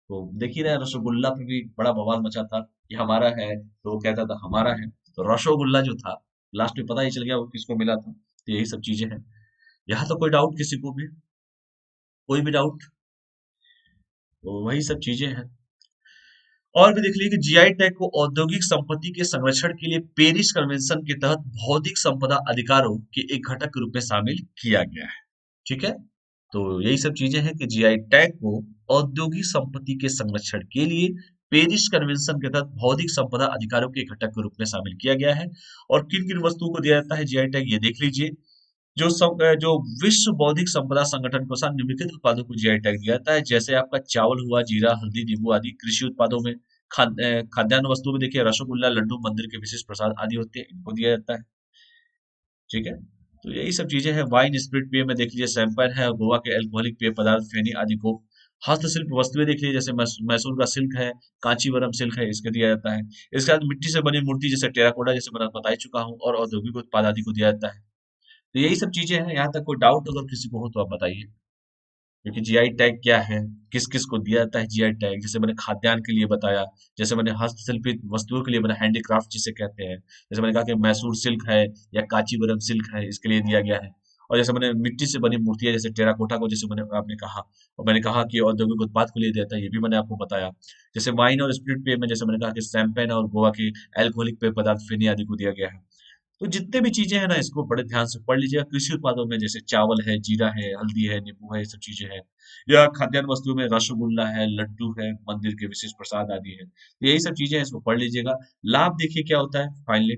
तो देख ही रहे हैं, रसगुल्ला पे भी बड़ा बवाल मचा था कि हमारा है, तो वो कहता था हमारा है। तो रसगुल्ला जो था, लास्ट में पता ही चल गया वो किसको मिला था। तो यही सब चीजें हैं। यहाँ तो कोई डाउट किसी को भी? कोई भी डाउट? तो वही सब चीजें हैं। और भी देख लीजिए कि जीआई टैग को औद्योगिक संपत्ति के संरक्षण के लिए पेरिस कन्वेंशन के तहत बौद्धिक संपदा अधिकारों के एक घटक के रूप में शामिल किया गया है। ठीक है। तो यही सब चीजें हैं कि जीआई टैग को औद्योगिक संपत्ति के संरक्षण के लिए पेरिस कन्वेंशन के तहत बौद्धिक संपदा अधिकारों के एक घटक के रूप में शामिल किया गया है। और किन किन वस्तुओं को दिया जाता है जीआई टैग, ये देख लीजिए। जो विश्व बौद्धिक संपदा संगठन के अनुसार निम्नलिखित उत्पादों को जीआई टैग दिया जाता है, जैसे आपका चावल हुआ, जीरा, हल्दी, नींबू आदि। कृषि उत्पादों में खाद्यान्न वस्तुओं में देखिए रसगुल्ला, लड्डू, मंदिर के विशेष प्रसाद आदि होते हैं, इनको दिया जाता है। ठीक है। तो यही सब चीजें हैं। वाइन, स्पिरिट पेय में देख लीजिए शैंपेन है, और गोवा के अल्कोहलिक पेय पदार्थ फेनी आदि को। हस्तशिल्प वस्तुएं देख लीजिए, जैसे मैसूर का सिल्क है, कांचीवरम सिल्क है, इसके दिया जाता है। इसके बाद मिट्टी से बनी मूर्ति जैसे टेराकोटा, जैसे मैं बता ही चुका हूँ, और औद्योगिक उत्पाद आदि को दिया जाता है। तो यही सब चीजें हैं। यहाँ तक कोई डाउट अगर किसी को हो तो आप बताइए। क्योंकि जीआई टैग क्या है, किस किस को दिया जाता है जीआई टैग, जैसे मैंने खाद्यान्न के लिए बताया, जैसे मैंने हस्तशिल्पित वस्तुओं के लिए मैंने हैंडीक्राफ्ट जिसे कहते हैं, जैसे मैंने कहा कि मैसूर सिल्क है या कांचीवरम सिल्क है, इसके लिए दिया गया है। और जैसे मैंने मिट्टी से बनी मूर्तियां जैसे टेराकोटा को, जैसे मैंने आपने कहा, और मैंने कहा कि औद्योगिक उत्पाद को लिए देता है, ये भी मैंने आपको बताया। जैसे वाइन और स्पिरिट पेय में जैसे मैंने कहा कि शैंपेन और गोवा के अल्कोहलिक पेय पदार्थ फेनी आदि को दिया गया है। तो जितने भी चीजें हैं ना, इसको बड़े ध्यान से पढ़ लीजिएगा। कृषि उत्पादों में जैसे चावल है, जीरा है, हल्दी है, नींबू है, ये सब चीजें हैं। या खाद्यान्न वस्तुओं में रसगुल्ला है, लड्डू है, मंदिर के विशेष प्रसाद आदि है। तो यही सब चीजें हैं, इसको पढ़ लीजिएगा। लाभ देखिए क्या होता है फाइनली।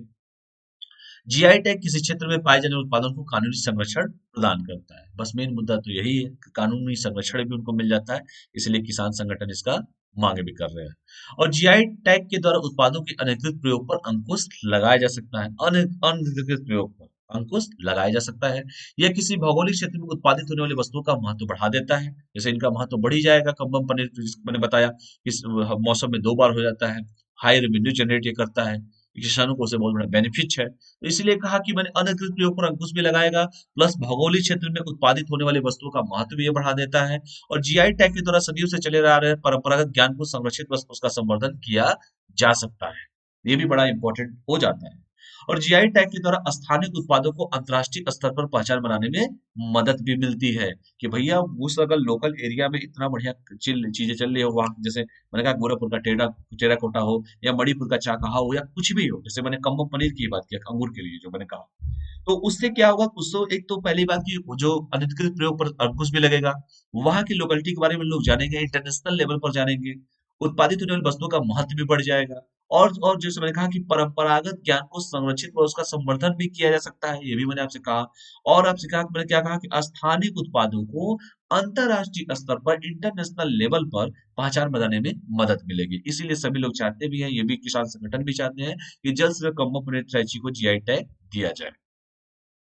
जीआई टैग किसी क्षेत्र में पाए जाने वाले उत्पादन को कानूनी संरक्षण प्रदान करता है। बस मेन मुद्दा तो यही है कि कानूनी संरक्षण भी उनको मिल जाता है। इसलिए किसान संगठन इसका मांग भी कर रहे हैं। और जीआई टैग के द्वारा उत्पादों के अनधिकृत प्रयोग पर अंकुश लगाया जा सकता है। अनधिकृत प्रयोग पर अंकुश लगाया जा सकता है। यह किसी भौगोलिक क्षेत्र में उत्पादित होने वाली वस्तुओं का महत्व बढ़ा देता है। जैसे इनका महत्व बढ़ ही जाएगा। कम्बम पनीर जिसको मैंने बताया, इस मौसम में 2 बार हो जाता है। हाई रेवेन्यू जनरेट ये करता है। किसानों को उसे बहुत बड़ा बेनिफिट है। तो इसलिए कहा कि मैंने अनधिकृत प्रयोग पर अंकुश भी लगाएगा, प्लस भौगोलिक क्षेत्र में उत्पादित होने वाली वस्तुओं का महत्व भी ये बढ़ा देता है। और जीआई टैग के द्वारा सदियों से चले आ रहे परंपरागत ज्ञान को संरक्षित व उसका संवर्धन किया जा सकता है। ये भी बड़ा इंपॉर्टेंट हो जाता है। और जीआई टैग के द्वारा स्थानिक उत्पादों को अंतर्राष्ट्रीय स्तर पर पहचान बनाने में मदद भी मिलती है। कि भैया उस अगर लोकल एरिया में इतना बढ़िया चीजें चल रही हो, वहाँ जैसे मैंने कहा गोरखपुर का टेराकोटा हो, या मणिपुर का चाकहा हो, या कुछ भी हो, जैसे मैंने कम्बम पनीर की बात किया अंगूर के लिए जो मैंने कहा। तो उससे क्या होगा, उससे एक तो पहली बात की जो अनधिकृत प्रयोग पर अंकुश भी लगेगा। वहां की लोकेलिटी के बारे में लोग जानेंगे, इंटरनेशनल लेवल पर जानेंगे। उत्पादित होने वाली वस्तुओं का महत्व भी बढ़ जाएगा। और जैसे मैंने कहा कि परंपरागत ज्ञान को संरक्षित व उसका संवर्धन भी किया जा सकता है, ये भी मैंने आपसे कहा। और आपसे कहा, मैंने क्या कहा कि स्थानीय उत्पादों को अंतरराष्ट्रीय स्तर पर, इंटरनेशनल लेवल पर पहचान बनाने में मदद मिलेगी। इसीलिए सभी लोग चाहते भी हैं, ये भी किसान संगठन भी चाहते हैं कि जल्द से जल्द कम्बो ट्रैची को जीआई टैग दिया जाए।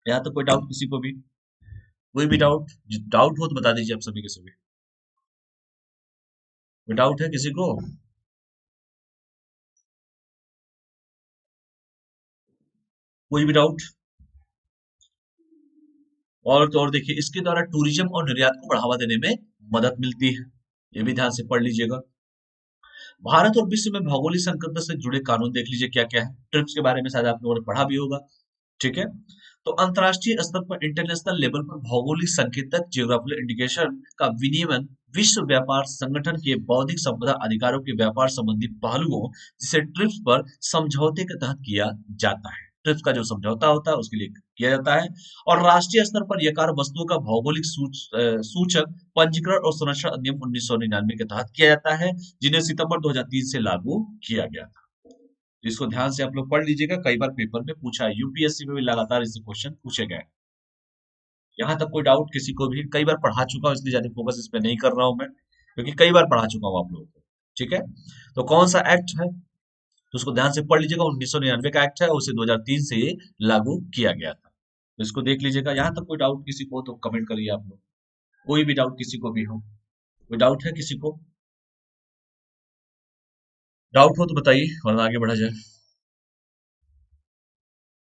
यहाँ तो कोई डाउट किसी को भी? कोई भी डाउट? डाउट हो तो बता दीजिए आप सभी के सभी। कोई डाउट है किसी को? कोई भी डाउट? और तो और देखिए, इसके द्वारा टूरिज्म और निर्यात को बढ़ावा देने में मदद मिलती है। ये भी ध्यान से पढ़ लीजिएगा। भारत और विश्व में भौगोलिक संकट से जुड़े कानून देख लीजिए क्या क्या है। ट्रिप्स के बारे में शायद आप लोगों ने पढ़ा भी होगा। ठीक है। तो अंतरराष्ट्रीय स्तर पर, इंटरनेशनल लेवल पर भौगोलिक संकेतक जियोग्राफिकल इंडिकेशन का विनियमन विश्व व्यापार संगठन के बौद्धिक संपदा अधिकारों के व्यापार संबंधी पहलुओं, जिसे ट्रिप्स पर समझौते के तहत किया जाता है। ट्रिप्स का जो समझौता होता है उसके लिए किया जाता है। और राष्ट्रीय स्तर पर यह कार्य वस्तुओं का भौगोलिक सूचक पंजीकरण और संरक्षण अधिनियम 1999 के तहत किया जाता है, जिन्हें सितंबर 2003 से लागू किया गया था। तो इसको ध्यान से आप लोग पढ़ लीजिएगा, कई बार पेपर में पूछा है, यूपीएससी में भी लगातार इससे क्वेश्चन पूछे गए। यहाँ तक कोई डाउट किसी को भी? कई बार पढ़ा चुका हूँ, इसलिए ज्यादा फोकस इस पे नहीं कर रहा हूँ मैं, क्योंकि कई बार पढ़ा चुका हूँ आप लोगों को। ठीक है। तो कौन सा एक्ट है, तो उसको ध्यान से पढ़ लीजिएगा। 1999 का एक्ट है, उसे 2003 से ये लागू किया गया था। तो इसको देख लीजिएगा। यहाँ तक कोई डाउट किसी को हो तो कमेंट करिए आप लोग। कोई भी डाउट किसी को भी हो? कोई डाउट है किसी को? डाउट हो तो बताइए, वरना आगे बढ़ा जाए।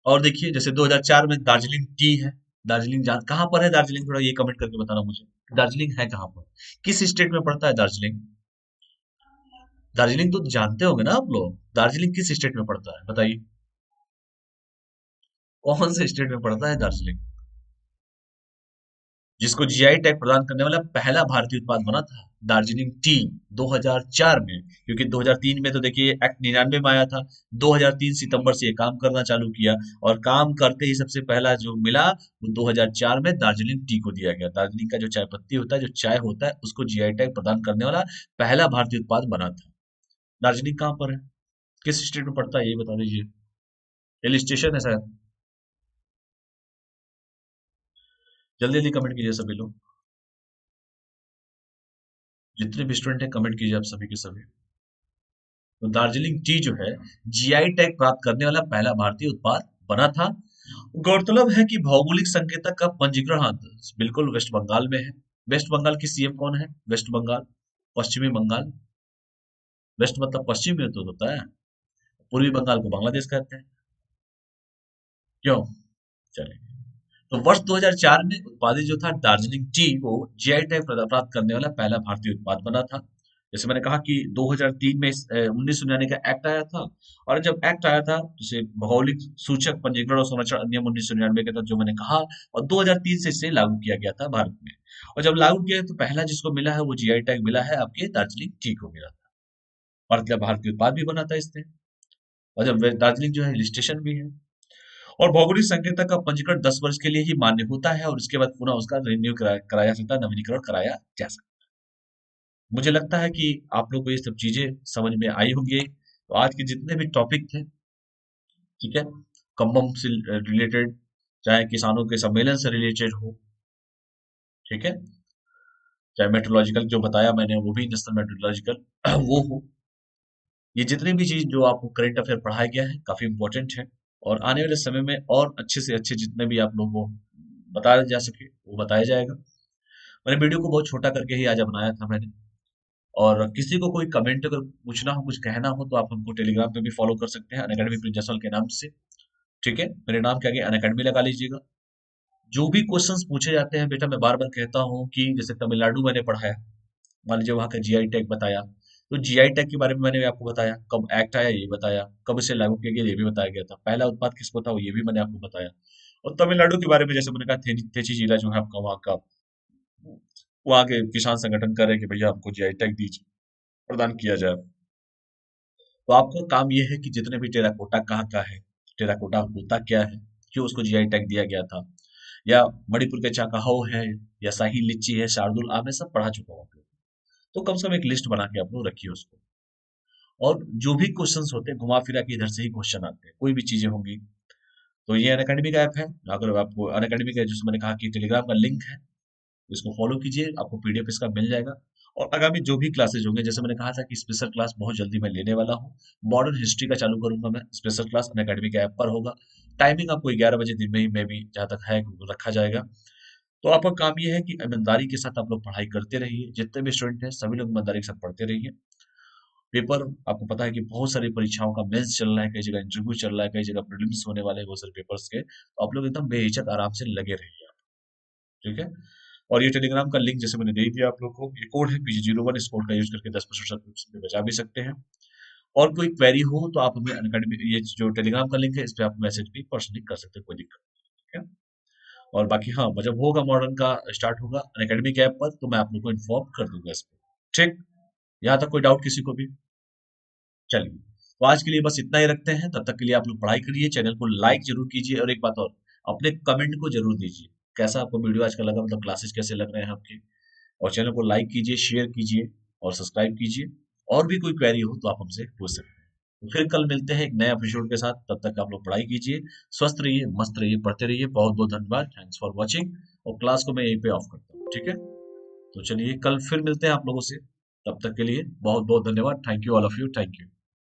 और देखिए जैसे 2004 में दार्जिलिंग टी है। दार्जिलिंग जान कहाँ पर है दार्जिलिंग, थोड़ा ये कमेंट करके बताना मुझे। दार्जिलिंग है कहाँ पर, किस स्टेट में पड़ता है दार्जिलिंग? दार्जिलिंग तो जानते होंगे ना आप लोग, दार्जिलिंग किस स्टेट में पड़ता है बताइए, कौन से स्टेट में पड़ता है दार्जिलिंग? जिसको जीआई टैग प्रदान करने वाला पहला भारतीय उत्पाद बना था दार्जिलिंग टी 2004 में, क्योंकि 2003 में तो देखिए एक्ट 99 में आया था। 2003 सितंबर से ये काम करना चालू किया, और काम करते ही सबसे पहला जो मिला वो 2004 में दार्जिलिंग टी को दिया गया। दार्जिलिंग का जो चाय पत्ती होता है, जो चाय होता है, उसको जीआई टैग प्रदान करने वाला पहला भारतीय उत्पाद बना था। दार्जिलिंग कहाँ पर है, किस स्टेट में पड़ता है, ये बता दीजिए। हिल स्टेशन है शायद। जल्दी जल्दी कमेंट कीजिए सभी लोग, जितने भी स्टूडेंट हैं कमेंट कीजिए आप सभी के सभी। तो दार्जिलिंग टी जो है जीआई टैग प्राप्त करने वाला पहला भारतीय उत्पाद बना था। गौरतलब है कि भौगोलिक संकेतक का पंजीकरण, हाँ, बिल्कुल वेस्ट बंगाल में है। वेस्ट बंगाल की सीएम कौन है? वेस्ट बंगाल, पश्चिमी बंगाल। वेस्ट मतलब पश्चिम में तो होता है, पूर्वी बंगाल को बांग्लादेश कहते हैं। क्यों? चलिए, तो वर्ष 2004 में उत्पादित जो था दार्जिलिंग टी वो जीआई टैग प्राप्त करने वाला पहला भारतीय उत्पाद बना था। जैसे मैंने कहा कि 2003 में 1999 का एक्ट आया था, और जब एक्ट आया था जिसे भौगोलिक सूचक पंजीकरण और संरक्षण अधिनियम 1999 के तहत जो मैंने कहा, और 2003 से इसे लागू किया गया था भारत में। और जब लागू किया तो पहला जिसको मिला है वो जीआई टैग मिला है आपके दार्जिलिंग टी को मिला था। और मतलब भारतीय उत्पाद भी बना था इससे। और जब दार्जिलिंग जो है हिल स्टेशन भी है। और भौगोलिक संकेतक का पंजीकरण 10 वर्ष के लिए ही मान्य होता है, और उसके बाद पुनः उसका रिन्यू कराया जा सकता है, नवीनीकरण कराया जा सकता है। मुझे लगता है कि आप लोग को ये सब चीजें समझ में आई होंगी। तो आज के जितने भी टॉपिक थे, ठीक है, कम्बम से रिलेटेड, चाहे किसानों के सम्मेलन से रिलेटेड हो, ठीक है, चाहे मेट्रोलॉजिकल जो बताया मैंने वो भी नेशनल मेट्रोलॉजिकल वो हो, ये जितनी भी चीज जो आपको करंट अफेयर पढ़ाया गया है काफी इंपॉर्टेंट है। और आने वाले समय में और अच्छे से अच्छे जितने भी आप लोगों को बताया जा सके वो बताया जाएगा। मैंने वीडियो को बहुत छोटा करके ही आज बनाया था मैंने। और किसी को कोई कमेंट अगर पूछना हो, कुछ कहना हो, तो आप हमको टेलीग्राम पे भी फॉलो कर सकते हैं, अनअकैडमी प्रिंस जसवाल के नाम से। ठीक है, मेरे नाम के आगे अनअकैडमी लगा लीजिएगा। जो भी क्वेश्चंस पूछे जाते हैं बेटा, मैं बार बार कहता हूँ कि जैसे तमिलनाडु मैंने पढ़ा है, मान लीजिए वहाँ का जीआई टैग बताया, तो जीआई टैग के बारे में मैंने आपको बताया, कब एक्ट आया ये बताया, कब इसे लागू किया गया ये भी बताया गया था, पहला उत्पाद किसको था वो ये भी मैंने आपको बताया। और तमिलनाडु के बारे में जैसे मैंने कहा, तेची जिला जो है आपका वहाँ का, वहाँ के किसान संगठन कर रहे हैं कि भैया हमको जीआई टैग दीजिए, प्रदान किया जाए। तो आपका काम ये है कि जितने भी टेराकोटा कहाँ का है, टेराकोटा होता क्या है, क्यों उसको जीआई टैग दिया गया था, या मणिपुर के चाकाहो है, या शाही लीची है, शार्दुल आम है, सब पढ़ा चुका हूँ आप लोग। तो कम से कम एक लिस्ट बना के आप लोग रखिए उसको। और जो भी क्वेश्चंस होते हैं घुमा फिरा के इधर से ही क्वेश्चन आते हैं, कोई भी चीजें होंगी। तो ये अनअकैडमी का ऐप है, अगर आपको अनअकैडमी का जैसे मैंने कहा कि टेलीग्राम का लिंक है, इसको फॉलो कीजिए, आपको पीडीएफ इसका मिल जाएगा। और आगामी जो भी क्लासेज होंगे, जैसे मैंने कहा था कि स्पेशल क्लास बहुत जल्दी मैं लेने वाला हूँ, मॉडर्न हिस्ट्री का चालू करूंगा मैं, स्पेशल क्लास अनअकैडमी के ऐप पर होगा। टाइमिंग आपको 11 बजे दिन में ही में भी जहाँ तक है रखा जाएगा। तो आपका काम ये है कि ईमानदारी के साथ आप लोग पढ़ाई करते रहिए, जितने भी स्टूडेंट हैं सभी लोग ईमानदारी के साथ पढ़ते रहिए। पेपर आपको पता है कि बहुत सारी परीक्षाओं का मेंस चल रहा है, कई जगह इंटरव्यू चल रहा है, कई जगह प्रीलिम्स होने वाले हैं बहुत सारे पेपर्स के, तो आप लोग एकदम बेहिचक आराम से लगे रहिए आप, ठीक है। और ये टेलीग्राम का लिंक जैसे मैंने दे दिया आप लोग को, ये कोड है PG01, इस कोड का यूज करके 10% सब्सक्रिप्शन पे बचा भी सकते हैं। और कोई क्वेरी हो तो आप हमें अनअकैडमी, ये जो टेलीग्राम का लिंक है इस पे आप मैसेज भी पर्सनली कर सकते हैं, कोई दिक्कत नहीं, ठीक है। और बाकी हाँ, जब होगा मॉडर्न का स्टार्ट होगा अनअकैडमी के ऐप पर, तो मैं आप लोग को इन्फॉर्म कर दूंगा इस पे, ठीक। यहाँ तक कोई डाउट किसी को भी? चलिए, तो आज के लिए बस इतना ही रखते हैं, तब तक के लिए आप लोग पढ़ाई करिए, चैनल को लाइक जरूर कीजिए, और एक बात और, अपने कमेंट को जरूर दीजिए, कैसा आपको वीडियो आज का लगा, मतलब क्लासेस कैसे लग रहे हैं आपके। और चैनल को लाइक कीजिए, शेयर कीजिए, और सब्सक्राइब कीजिए। और भी कोई क्वेरी हो तो आप हमसे पूछ सकते हैं। तो फिर कल मिलते हैं एक नए एपिसोड के साथ, तब तक आप लोग पढ़ाई कीजिए, स्वस्थ रहिए, मस्त रहिए, पढ़ते रहिए। बहुत बहुत धन्यवाद, थैंक्स फॉर वॉचिंग। और क्लास को मैं यहीं पे ऑफ करता हूँ, ठीक है। तो चलिए कल फिर मिलते हैं आप लोगों से, तब तक के लिए बहुत बहुत धन्यवाद, thank you all of you, thank you.